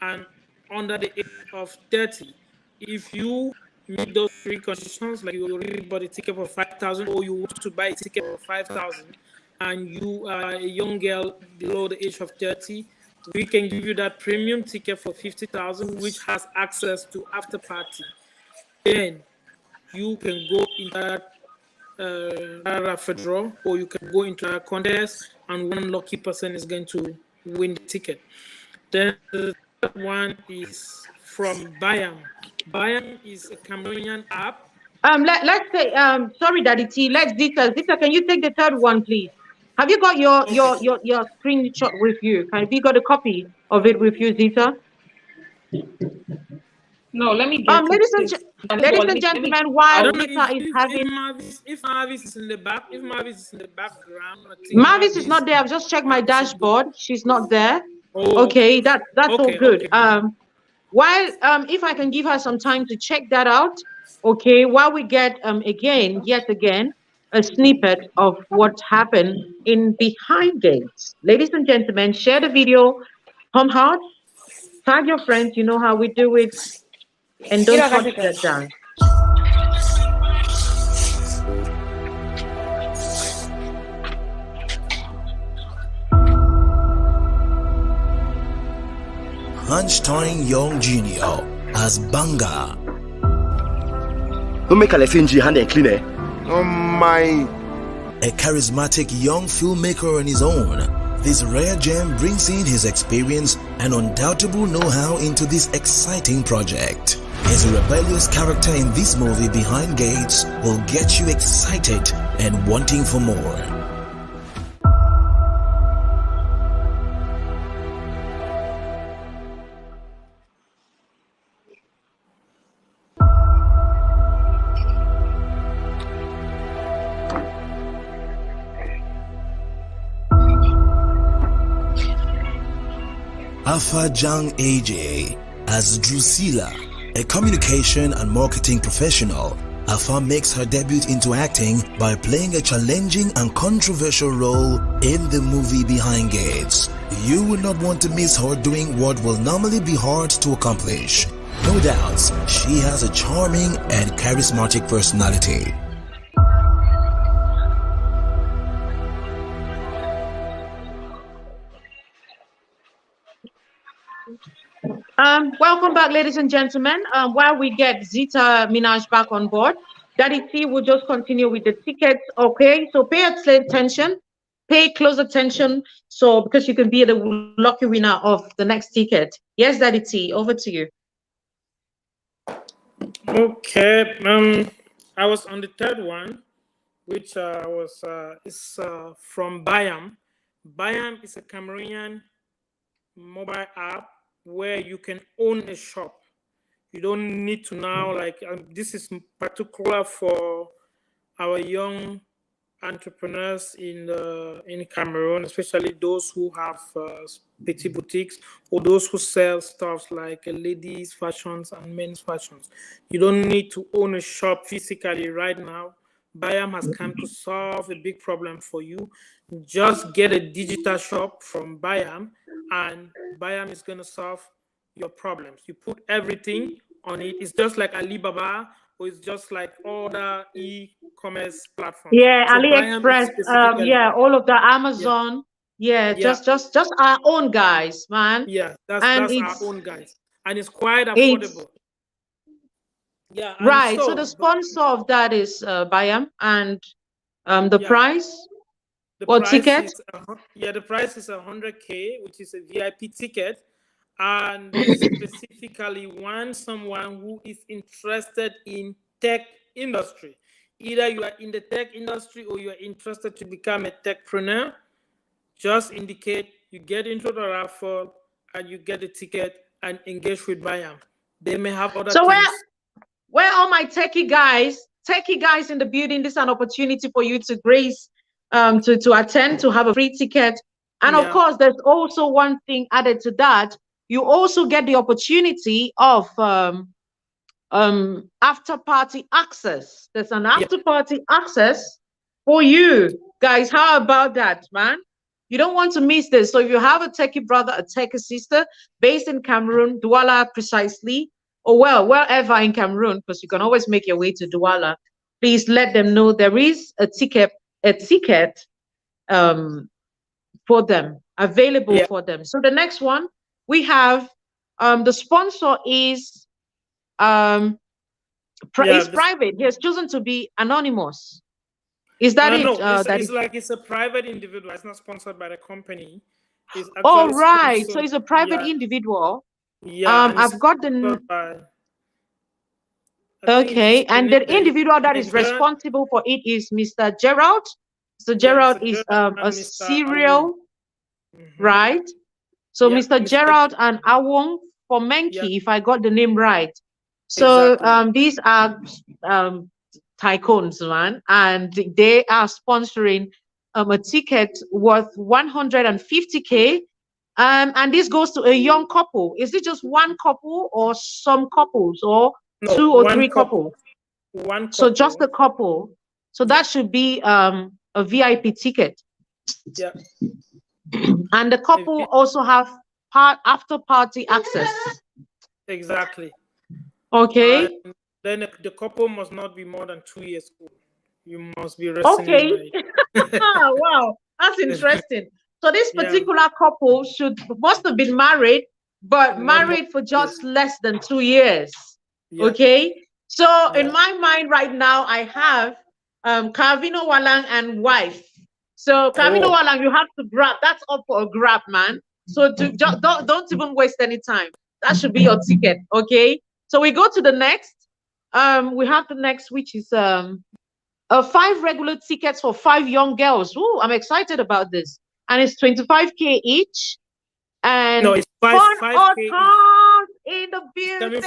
and under the age of 30. If you meet those three conditions, like you already bought a ticket for 5,000, or you want to buy a ticket for 5,000, and you are a young girl below the age of 30, we can give you that premium ticket for 50,000, which has access to after party. Then you can go into that draw, or you can go into a contest, and one lucky person is going to win the ticket. Then the third one is from Bayam. Bayam is a Cameroonian app. Let's say sorry, Daddy T. Let's Zita, can you take the third one, please? Have you got your screenshot with you? Have you got a copy of it with you, Zita? No, let me get ladies and gentlemen, while Zita is having if Marvis is in the back, if Marvis is in the background, Marvis is not there. I've just checked my dashboard. She's not there. Oh, okay, that's all good. Okay. While if I can give her some time to check that out, okay, while we get yet again a snippet of what happened in Behind Gates. Ladies and gentlemen, share the video, come hard, tag your friends, you know how we do it, and don't touch that down. Einstein Young Jr. as Banga. Don't make a lefinji hand and clean it. Oh my. A charismatic young filmmaker on his own, this rare gem brings in his experience and undoubtable know-how into this exciting project. His rebellious character in this movie Behind Gates will get you excited and wanting for more. Alpha Jang AJ as Drusilla, a communication and marketing professional. Alpha makes her debut into acting by playing a challenging and controversial role in the movie Behind Gates. You will not want to miss her doing what will normally be hard to accomplish. No doubts, she has a charming and charismatic personality. Welcome back, ladies and gentlemen. While we get Zita Minaj back on board, Daddy T will just continue with the tickets. Okay, so pay attention, pay close attention, so because you can be the lucky winner of the next ticket. Yes, Daddy T, over to you. Okay, I was on the third one, which is from Bayam. Bayam is a Cameroonian mobile app where you can own a shop. You don't need to now, like, this is particular for our young entrepreneurs in Cameroon, especially those who have petit boutiques or those who sell stuff like ladies' fashions and men's fashions. You don't need to own a shop physically right now. Bayam has come to solve a big problem for you. Just get a digital shop from Bayam, and Bayam is going to solve your problems. You put everything on it. It's just like Alibaba, or it's just like other e-commerce platforms. Yeah, so AliExpress, yeah, all of the Amazon. Yeah, just our own guys, man. Yeah, that's our own guys. And it's quite affordable. Yeah. Right. So the sponsor of that is Bayam, and the price? The ticket? The price is 100K, which is a VIP ticket. And they specifically want someone who is interested in tech industry. Either you are in the tech industry or you are interested to become a techpreneur. Just indicate, you get into the raffle and you get a ticket and engage with Bayam. They may have other things. Where all my techie guys in the building, this is an opportunity for you to grace, to attend, to have a free ticket. And of course, there's also one thing added to that. You also get the opportunity of after party access. There's an after party access for you guys. How about that, man? You don't want to miss this. So if you have a techie brother, a techie sister based in Cameroon, Douala precisely, or well, wherever in Cameroon, because you can always make your way to Douala, please let them know there is a ticket for them, available for them. So the next one we have, the sponsor is private. He has chosen to be anonymous. Is that it? No, it's like it's a private individual. It's not sponsored by the company. It's actually oh, right. sponsored, So it's a private individual. Yeah. I've got the. Okay, and the individual that is responsible for it is Mr. Gerald. So Gerald is a serial, right? So Mr. Gerald and Awong for Menki, if I got the name right. So these are tycoons, man, and they are sponsoring a ticket worth 150K. And this goes to a young couple. Is it just one couple or some couples, or two or three couples? One couple. So just a couple. So that should be a VIP ticket. Yeah. And the couple also have after party access. Exactly. Okay. Then the couple must not be more than 2 years old. You must be wrestling. Okay. Wow, that's interesting. So this particular couple must have been married, but married for just less than 2 years. Okay. So in my mind right now, I have Carvino Walang and wife. So Carvino Walang, you have to grab. That's up for a grab, man. So don't even waste any time. That should be your ticket. Okay. So we go to the next. We have the next, which is 5 regular tickets for 5 young girls. Ooh, I'm excited about this. And it's 25K each. And no, it's 5K in the building.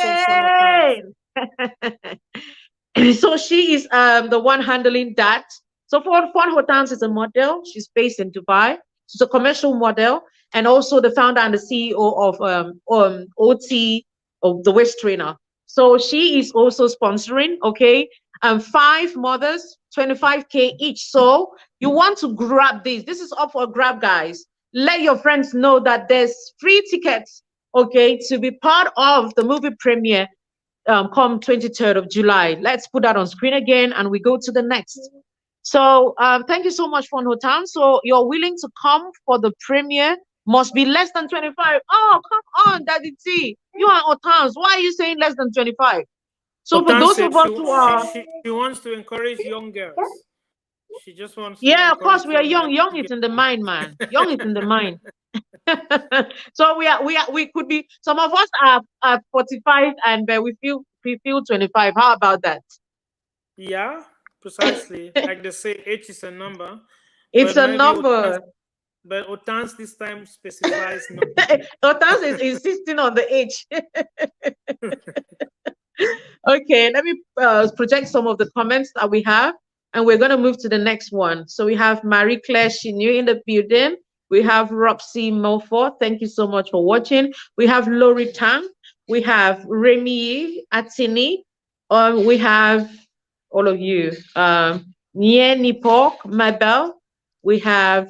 So she is the one handling that. So Fun Hotans is a model. She's based in Dubai. She's a commercial model, and also the founder and the CEO of OT, of the waist trainer. So she is also sponsoring. Okay. 5 mothers, 25K each. So you want to grab this. This is up for a grab, guys. Let your friends know that there's free tickets, okay, to be part of the movie premiere come 23rd of July. Let's put that on screen again, and we go to the next. So thank you so much, Fun Hotan. So you're willing to come for the premiere, must be less than 25. Oh, come on, Daddy T. You are Hotans. Why are you saying less than 25? So for those of us who are, she wants to encourage young girls. She just wants. Yeah, of course we are young. Young is in the mind, man. Young is in the mind. So we could be. Some of us are 45 and we feel 25. How about that? Yeah, precisely. Like they say, age is a number. It's a number. But Otans this time specifies number. Otans is insisting on the age. Okay, let me project some of the comments that we have, and we're going to move to the next one. So we have Marie Claire Chinu in the building. We have Roxy Mofor. Thank you so much for watching. We have Lori Tang. We have Remy Atini. We have all of you. Nye Nipok, Mabel. We have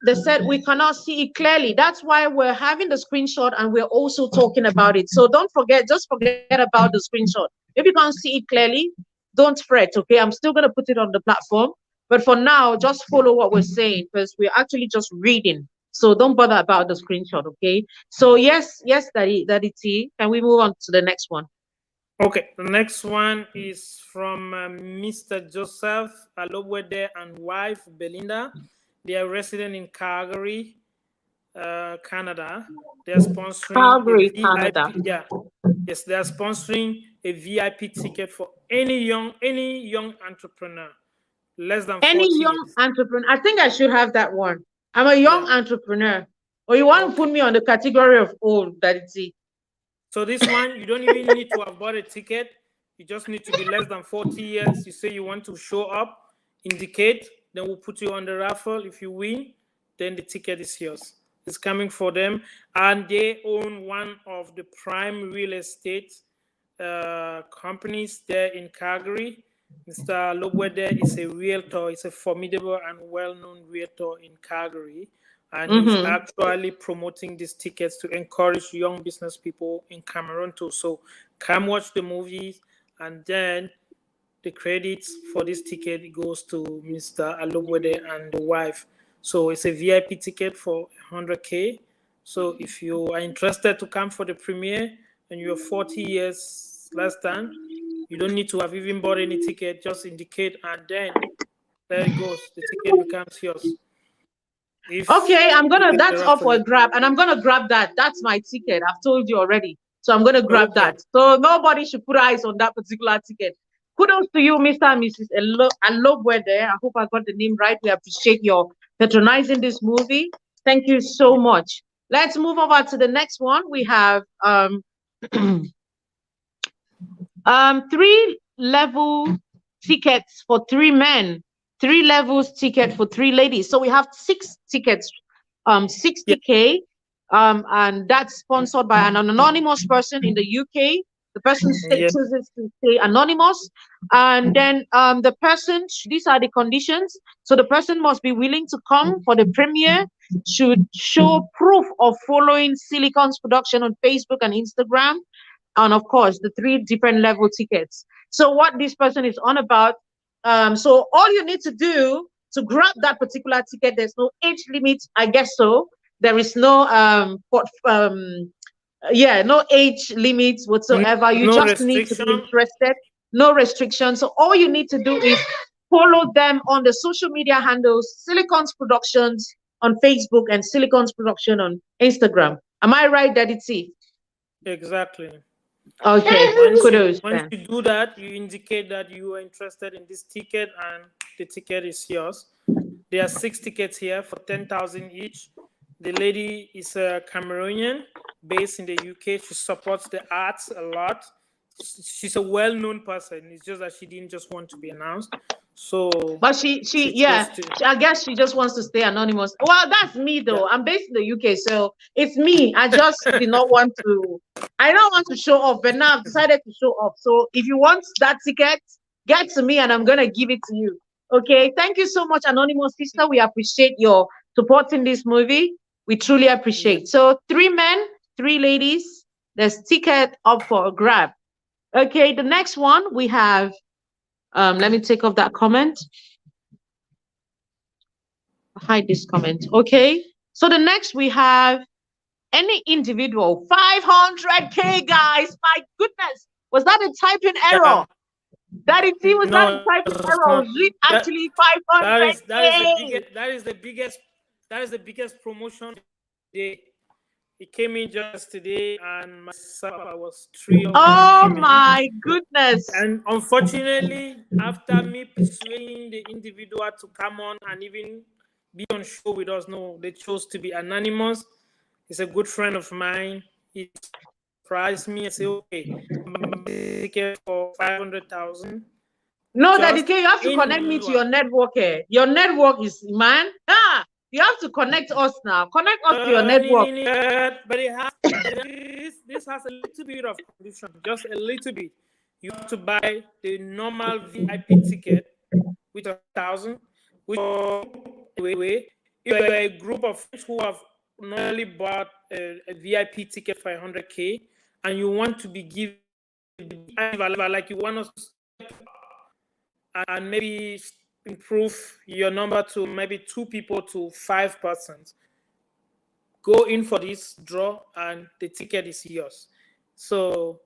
they said we cannot see it clearly. That's why we're having the screenshot and we're also talking about it. So don't forget, just forget about the screenshot. If you can't see it clearly, don't fret, okay? I'm still going to put it on the platform. But for now, just follow what we're saying because we're actually just reading. So don't bother about the screenshot, okay? So yes, Daddy T. Can we move on to the next one? Okay, the next one is from Mr. Joseph Alobwede and wife Belinda. They are resident in Calgary, Canada. They are sponsoring Calgary, Canada. Yeah, yes, they are sponsoring a VIP ticket for any young entrepreneur, less than 40 years. Entrepreneur. I think I should have that one. I'm a young entrepreneur. Or you want to put me on the category of old, Daddy T? So this one, you don't even need to have bought a ticket. You just need to be less than 40 years. You say you want to show up, indicate. Then we'll put you on the raffle. If you win, then the ticket is yours. It's coming for them. And they own one of the prime real estate companies there in Calgary. Mr. Lobwede is a realtor. He's a formidable and well-known realtor in Calgary, and he's actually promoting these tickets to encourage young business people in Cameroon too. So come watch the movies, and then the credits for this ticket goes to Mr. Alobwede and the wife. So it's a VIP ticket for 100K. So if you are interested to come for the premiere and you're 40 years less than, you don't need to have even bought any ticket. Just indicate, and then there it goes. The ticket becomes yours. Okay, that's up for a grab, and I'm gonna grab that. That's my ticket. I've told you already. So I'm gonna grab that. So nobody should put eyes on that particular ticket. Kudos to you, Mr. and Mrs. Alobwede. I hope I got the name right. We appreciate your patronizing this movie. Thank you so much. Let's move over to the next one. We have 3-level tickets for 3 men, 3 levels ticket for 3 ladies. So we have 6 tickets, 60K, and that's sponsored by an anonymous person in the UK. The person chooses to stay anonymous, and then the person, these are the conditions. So the person must be willing to come for the premiere, should show proof of following Silicon's production on Facebook and Instagram, and of course the 3 different level tickets. So what this person is on about, so all you need to do to grab that particular ticket, there's no age limit, I guess. So there is no no age limits whatsoever. You just need to be interested, no restrictions. So all you need to do is follow them on the social media handles, Silicon's Productions on Facebook and Silicon's Production on Instagram. Am I right, Daddy T? Exactly. Okay. Once you do that, you indicate that you are interested in this ticket, and the ticket is yours. There are 6 tickets here for 10,000 each. The lady is a Cameroonian based in the UK. She supports the arts a lot. She's a well-known person. It's just that she didn't just want to be announced. So, but she I guess she just wants to stay anonymous. Well, that's me though. I'm based in the UK, so it's me. I just did not want to. I don't want to show off, but now I've decided to show off. So if you want that ticket, get to me, and I'm gonna give it to you. Okay. Thank you so much, anonymous sister. We appreciate your supporting this movie. We truly appreciate. So 3 men, 3 ladies. There's ticket up for a grab. Okay. The next one we have. Let me take off that comment. Hide this comment. Okay. So the next we have any individual 500K, guys. My goodness, was that a typing error? That it was not a typing error. Was it actually 500K? That is the biggest promotion today. It came in just today, and myself, I was thrilled. Oh my goodness! And unfortunately, after me persuading the individual to come on and even be on show with us, no, they chose to be anonymous. He's a good friend of mine. He surprised me and said, "Okay, ticket for 500,000." No, Daddy K, you have to connect me to your network. Your network is you have to connect us now. Connect us to your network. But this has a little bit of condition, just a little bit. You have to buy the normal VIP ticket with 1,000. If you're a group of friends who have normally bought a VIP ticket for 100K, and you want to be given, like you want us to and maybe improve your number to maybe 2 people to 5 persons, go in for this draw and the ticket is yours. So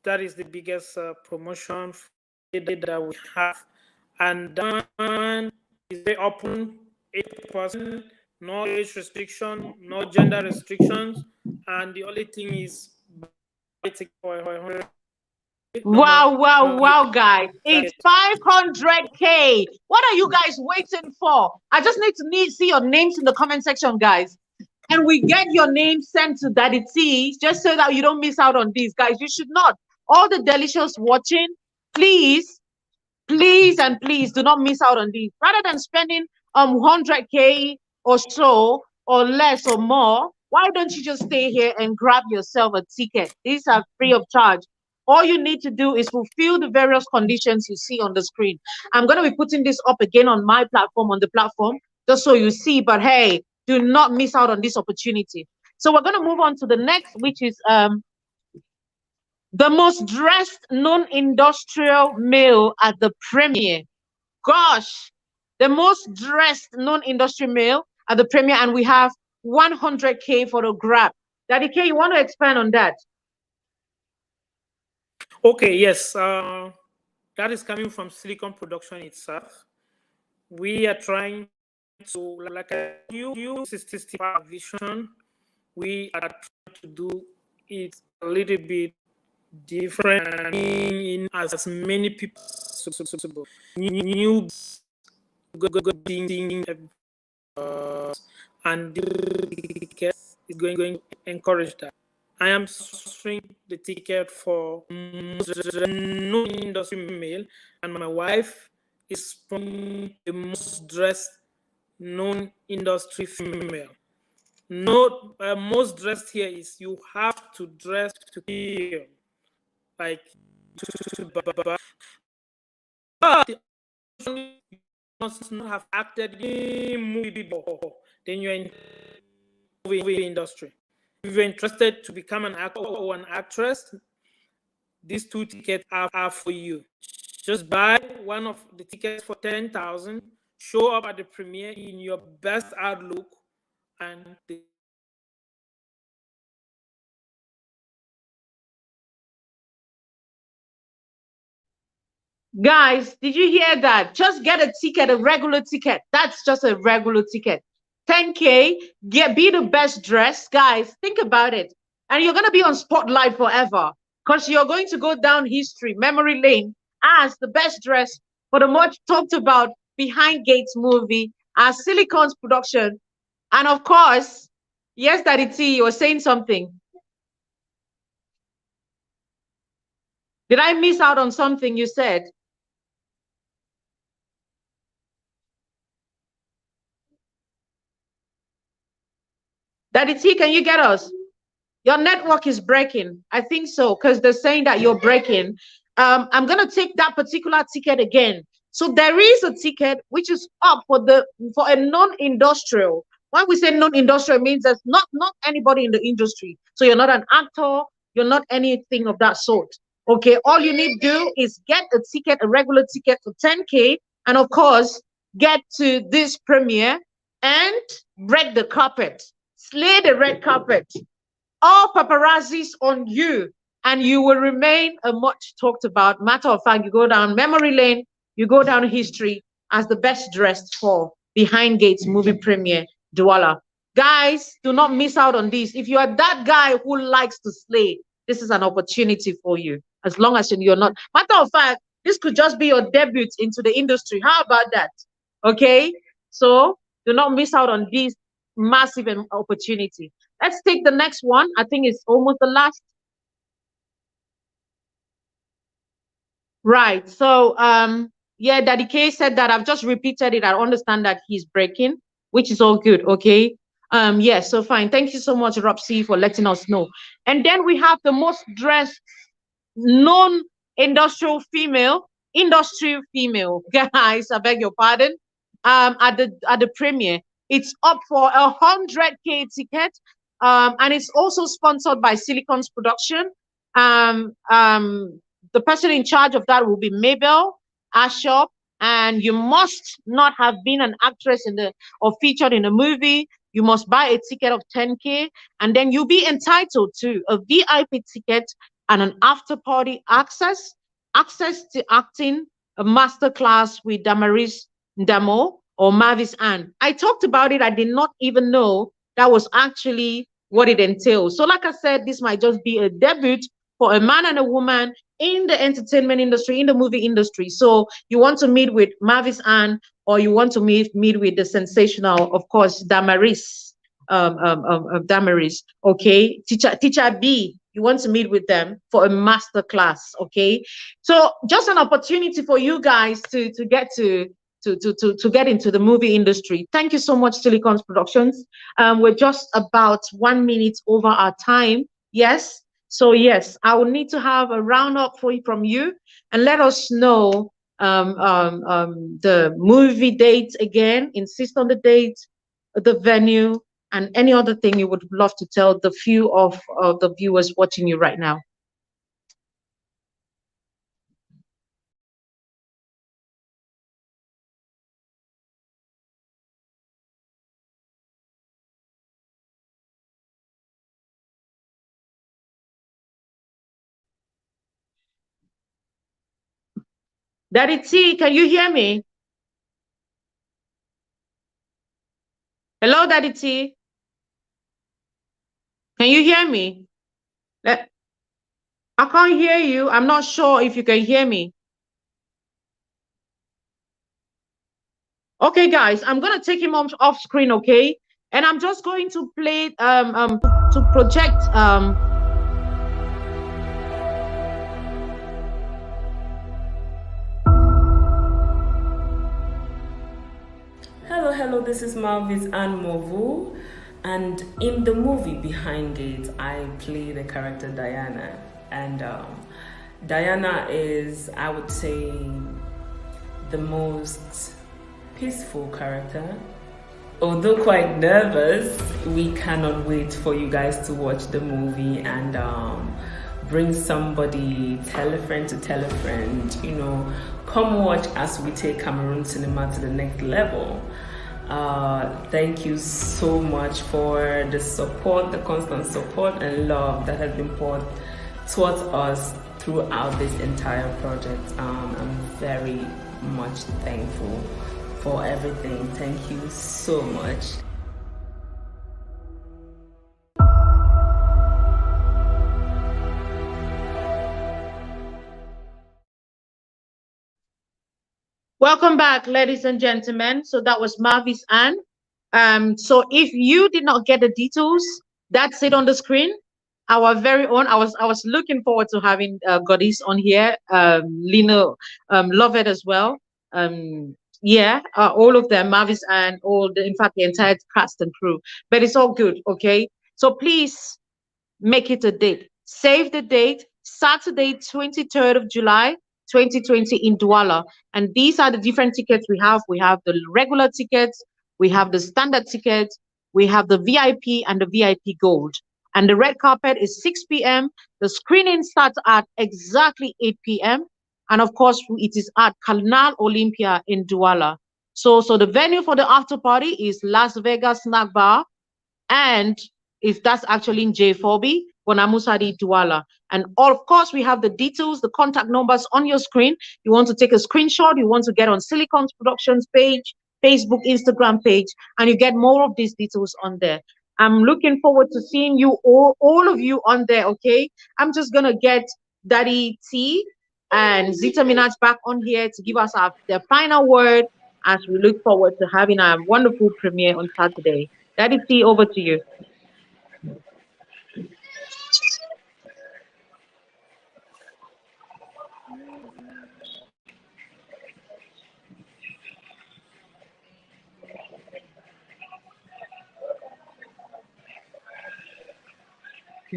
that is the biggest promotion that we have, and then is very open, 8%, no age restriction, no gender restrictions, and the only thing is Wow, guys. It's 500K. What are you guys waiting for? I just need to see your names in the comment section, guys. And we get your name sent to Daddy T, just so that you don't miss out on these, guys. You should not. All the delicious watching, please do not miss out on these. Rather than spending 100K or so, or less or more, why don't you just stay here and grab yourself a ticket? These are free of charge. All you need to do is fulfill the various conditions you see on the screen. I'm going to be putting this up again on my platform, on the platform, just so you see. But hey, do not miss out on this opportunity. So we're going to move on to the next, which is the most dressed non-industrial male at the premiere. Gosh, the most dressed non-industrial male at the premiere, and we have 100K for the grab. Daddy K, you want to expand on that? Okay, yes. That is coming from Silicon Production itself. We are trying to, like a new 65 vision, we are trying to do it a little bit different and in as many people as possible. New being and the ticket is going to encourage that. I am sponsoring the ticket for no industry male, and my wife is sponsoring the most dressed non-industry female. No, most dressed here is you have to dress to kill, like but you must not have acted in movie before. Then you're in the movie industry. If you're interested to become an actor or an actress, these two tickets are for you. Just buy one of the tickets for 10,000. Show up at the premiere in your best outlook, and the Guys, did you hear that? Just get a ticket, a regular ticket. That's just a regular ticket. 10K, be the best dressed. Guys, think about it. And you're going to be on spotlight forever because you're going to go down history, memory lane, as the best dressed for the much talked about Behind Gates movie, as Silicon's production. And of course, yes, Daddy T, you were saying something. Did I miss out on something you said? Daddy T, can you get us? Your network is breaking. I think so, because they're saying that you're breaking. I'm gonna take that particular ticket again. So there is a ticket which is up for a non-industrial. When we say non-industrial, it means there's not anybody in the industry. So you're not an actor, you're not anything of that sort. Okay, all you need to do is get a ticket, a regular ticket for 10K, and of course, get to this premiere and break the carpet, slay the red carpet. All paparazzis on you, and you will remain a much talked about. Matter of fact, you go down memory lane, you go down history as the best dressed for Behind Gates movie premiere, Douala. Guys, do not miss out on this. If you are that guy who likes to slay, this is an opportunity for you. As long as you're not. Matter of fact, this could just be your debut into the industry. How about that? Okay, so do not miss out on this massive opportunity. Let's take the next one. I think it's almost the last. Right. So yeah, Daddy K said that. I've just repeated it. I understand that he's breaking, which is all good. Okay. Yeah, so fine. Thank you so much, Robsy, for letting us know. And then we have the most dressed non-industrial female, industrial female. Guys, I beg your pardon. At the premiere. It's up for 100K ticket. And it's also sponsored by Silicon's production. The person in charge of that will be Mabel Ashop, and you must not have been an actress or featured in a movie. You must buy a ticket of 10K, and then you'll be entitled to a VIP ticket and an after party access to acting, a master class with Damaris Damo or Mavis Ann. I talked about it. I did not even know that was actually what it entails. So like I said, this might just be a debut for a man and a woman in the entertainment industry, in the movie industry. So you want to meet with Mavis Ann, or you want to meet with the sensational, of course, Damaris, Damaris, okay? Teacher B, you want to meet with them for a master class, okay? So just an opportunity for you guys to get to get into the movie industry. Thank you so much, Silicon's Productions. We're just about 1 minute over our time. Yes. So yes, I will need to have a roundup from you, and let us know the movie dates again. Insist on the date, the venue, and any other thing you would love to tell the few of the viewers watching you right now. Daddy T, can you hear me? Hello, Daddy T. Can you hear me? I can't hear you. I'm not sure if you can hear me. Okay, guys, I'm gonna take him off screen, okay? And I'm just going to play to project Hello, this is Malvis Anmovu, and in the movie behind it, I play the character Diana, and Diana is, I would say, the most peaceful character. Although quite nervous, we cannot wait for you guys to watch the movie and bring somebody, tell a friend to tell a friend, come watch as we take Cameroon cinema to the next level. Thank you so much for the support, the constant support and love that has been poured towards us throughout this entire project. I'm very much thankful for everything. Thank you so much. Welcome back, ladies and gentlemen. So that was Marvis Ann. So if you did not get the details, that's it on the screen. Our very own. I was looking forward to having Goddess on here. Lina, love it as well. Yeah, all of them, Marvis and in fact, the entire cast and crew. But it's all good, okay? So please make it a date. Save the date, Saturday, 23rd of July, 2020 in Douala. And these are the different tickets we have. We have the regular tickets, we have the standard tickets, we have the VIP and the VIP Gold. And the red carpet is 6 p.m. The screening starts at exactly 8 p.m. And of course, it is at Canal Olympia in Douala. So the venue for the after party is Las Vegas Snack Bar, and if that's actually in J4B, Bonamusadi Douala. And of course, we have the details, the contact numbers on your screen. You want to take a screenshot, you want to get on Silicon's Productions page, Facebook, Instagram page, and you get more of these details on there. I'm looking forward to seeing you all of you on there, okay? I'm just going to get Daddy T and Zita Minaj back on here to give us their final word as we look forward to having our wonderful premiere on Saturday. Daddy T, over to you.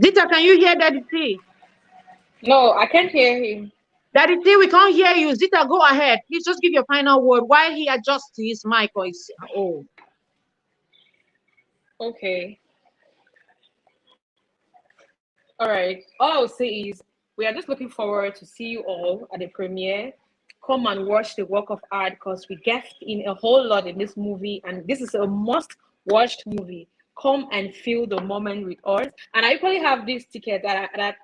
Zita, can you hear Daddy T? No, I can't hear him. Daddy T, we can't hear you. Zita, go ahead. Please just give your final word while he adjusts his mic or his Okay. All right. All I will say is we are just looking forward to see you all at the premiere. Come and watch the work of art because we get in a whole lot in this movie, and this is a must-watched movie. Come and feel the moment with us. And I equally have this ticket that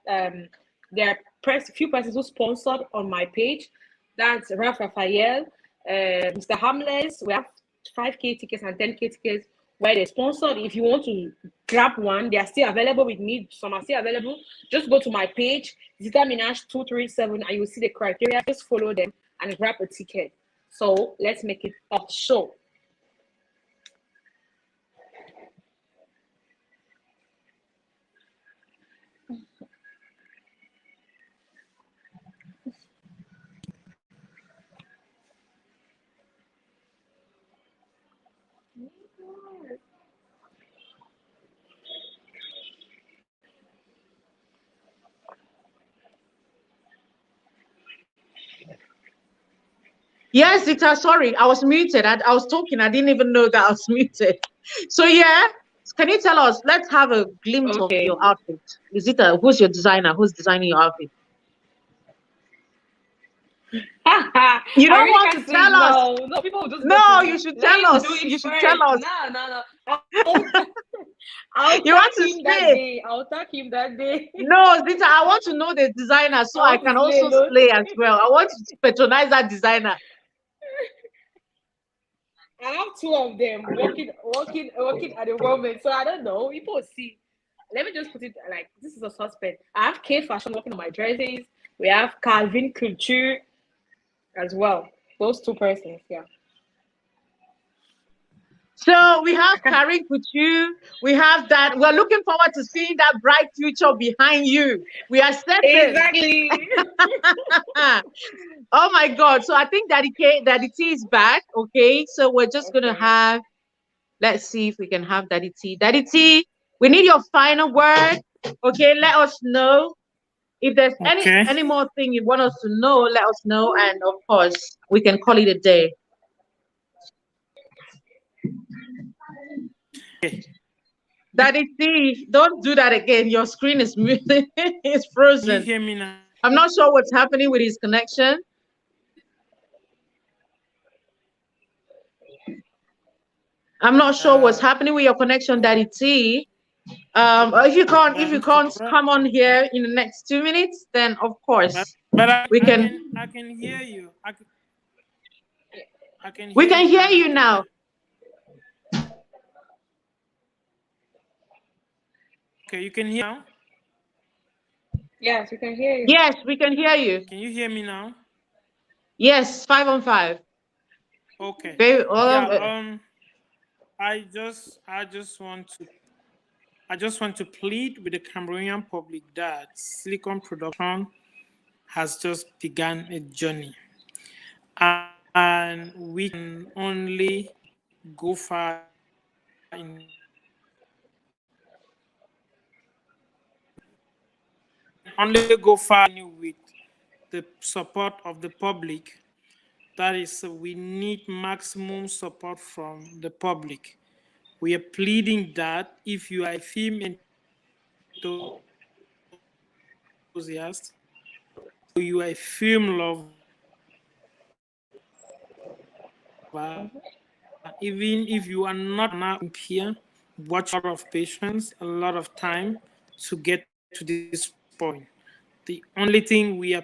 there are few persons who sponsored on my page. That's Raf Raphael, Mr. Hamles. We have 5K tickets and 10K tickets where they sponsored. If you want to grab one, they are still available with me. Some are still available. Just go to my page, Zita Minaj 237, and you'll see the criteria. Just follow them and grab a ticket. So let's make it a show. Yes, Zita, sorry, I was muted. I was talking. I didn't even know that I was muted. So yeah, can you tell us? Let's have a glimpse of Okay. your outfit. Zita, who's your designer? Who's designing your outfit? You I don't really want to can't say tell us. no. No, people will just go No, to you should let tell him do us. it You should tell first. us. No, no, no. I'll, I'll You want tag to him that slay? day. I'll tag him that day. No, Zita, I want to know the designer so I I want to can slay also alone. slay as well. I want to patronize that designer. I have two of them working at the moment. So I don't know. People will see. Let me just put it like this is a suspect. I have K Fashion working on my jerseys. We have Calvin Couture as well. Those two persons, yeah. So we have Karin Kuchu. We have that. We're looking forward to seeing that bright future behind you. We are certain. Exactly. Oh my God. So I think Daddy T is back. Okay. So we're just gonna Okay. have, let's see if we can have Daddy T. Daddy T, we need your final word. Okay, let us know. If there's Okay. any more thing you want us to know, let us know. And of course, we can call it a day. Daddy T, don't do that again. Your screen is it's Can you frozen. hear me now? I'm not sure what's happening with his connection. I'm not sure what's happening with your connection, Daddy T. If you can't come on here in the next 2 minutes, then of course but we can I can hear you. I can we hear can you hear loud and you clear. now. Okay, you can hear now? Yes, we can hear you. Yes, we can hear you. Can you hear me now? Yes, 5 on 5. Okay. Very Yeah, I just want to plead with the Cameroonian public that silicon production has just begun a journey. And we can only go far with the support of the public. That is, we need maximum support from the public. We are pleading that if you are a film enthusiast, you are a film lover, even if you are not now here, watch a lot of patience, a lot of time to get to this point. The only thing we are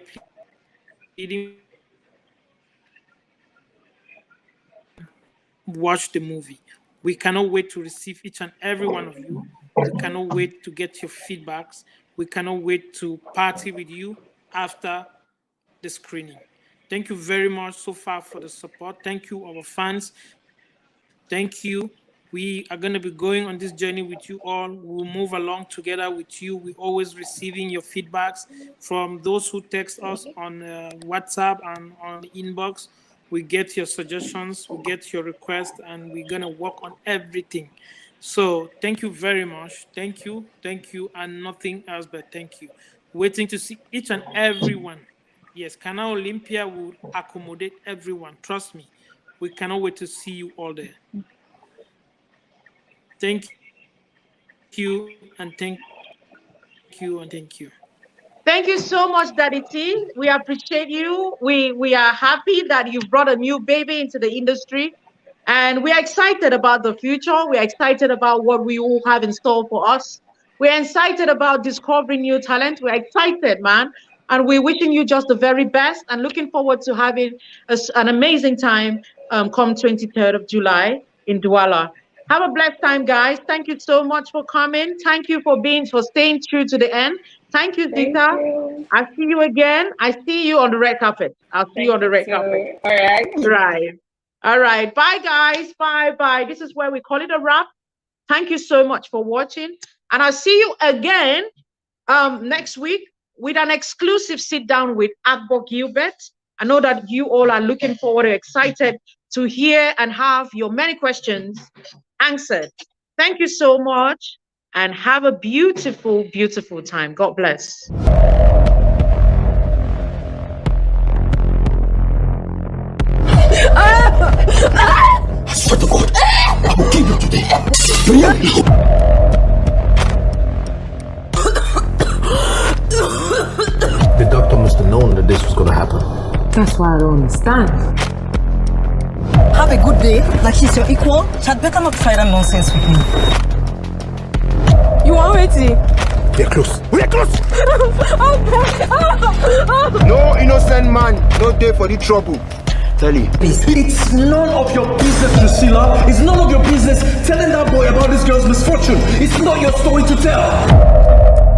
pleading, watch the movie. We cannot wait to receive each and every one of you. We cannot wait to get your feedbacks. We cannot wait to party with you after the screening. Thank you very much so far for the support. Thank you, our fans. Thank you. We are going to be going on this journey with you all. We'll move along together with you. We're always receiving your feedbacks from those who text us on WhatsApp and on the inbox. We get your suggestions, we get your requests, and we're going to work on everything. So thank you very much. Thank you, and nothing else but thank you. Waiting to see each and everyone. Yes, Canal Olympia will accommodate everyone. Trust me. We cannot wait to see you all there. Thank you, and thank you, and thank you. Thank you so much, Daddy T. We appreciate you. We are happy that you brought a new baby into the industry. And we are excited about the future. We are excited about what we all have in store for us. We're excited about discovering new talent. We're excited, man. And we're wishing you just the very best and looking forward to having an amazing time come 23rd of July in Douala. Have a blessed time, guys. Thank you so much for coming. Thank you for staying true to the end. Thank you, Thank Zita. you. I'll see you again. I see you on the red carpet. I'll see you on Thank the you red carpet. too. All right. Right. All right. Bye, guys. Bye bye. This is where we call it a wrap. Thank you so much for watching. And I'll see you again next week with an exclusive sit down with Agbo Gilbert. I know that you all are looking forward and excited to hear and have your many questions answered. Thank you so much and have a beautiful, beautiful time. God bless. I swear to God, I will kill you today. The doctor must have known that this was going to happen. That's why I don't understand. Have a good day, like she's your equal. She'd better not try that nonsense with me. You are waiting. We're close. We're close. No innocent man, no day for the trouble. Tell you. It's none of your business, Drusilla. It's none of your business telling that boy about this girl's misfortune. It's not your story to tell.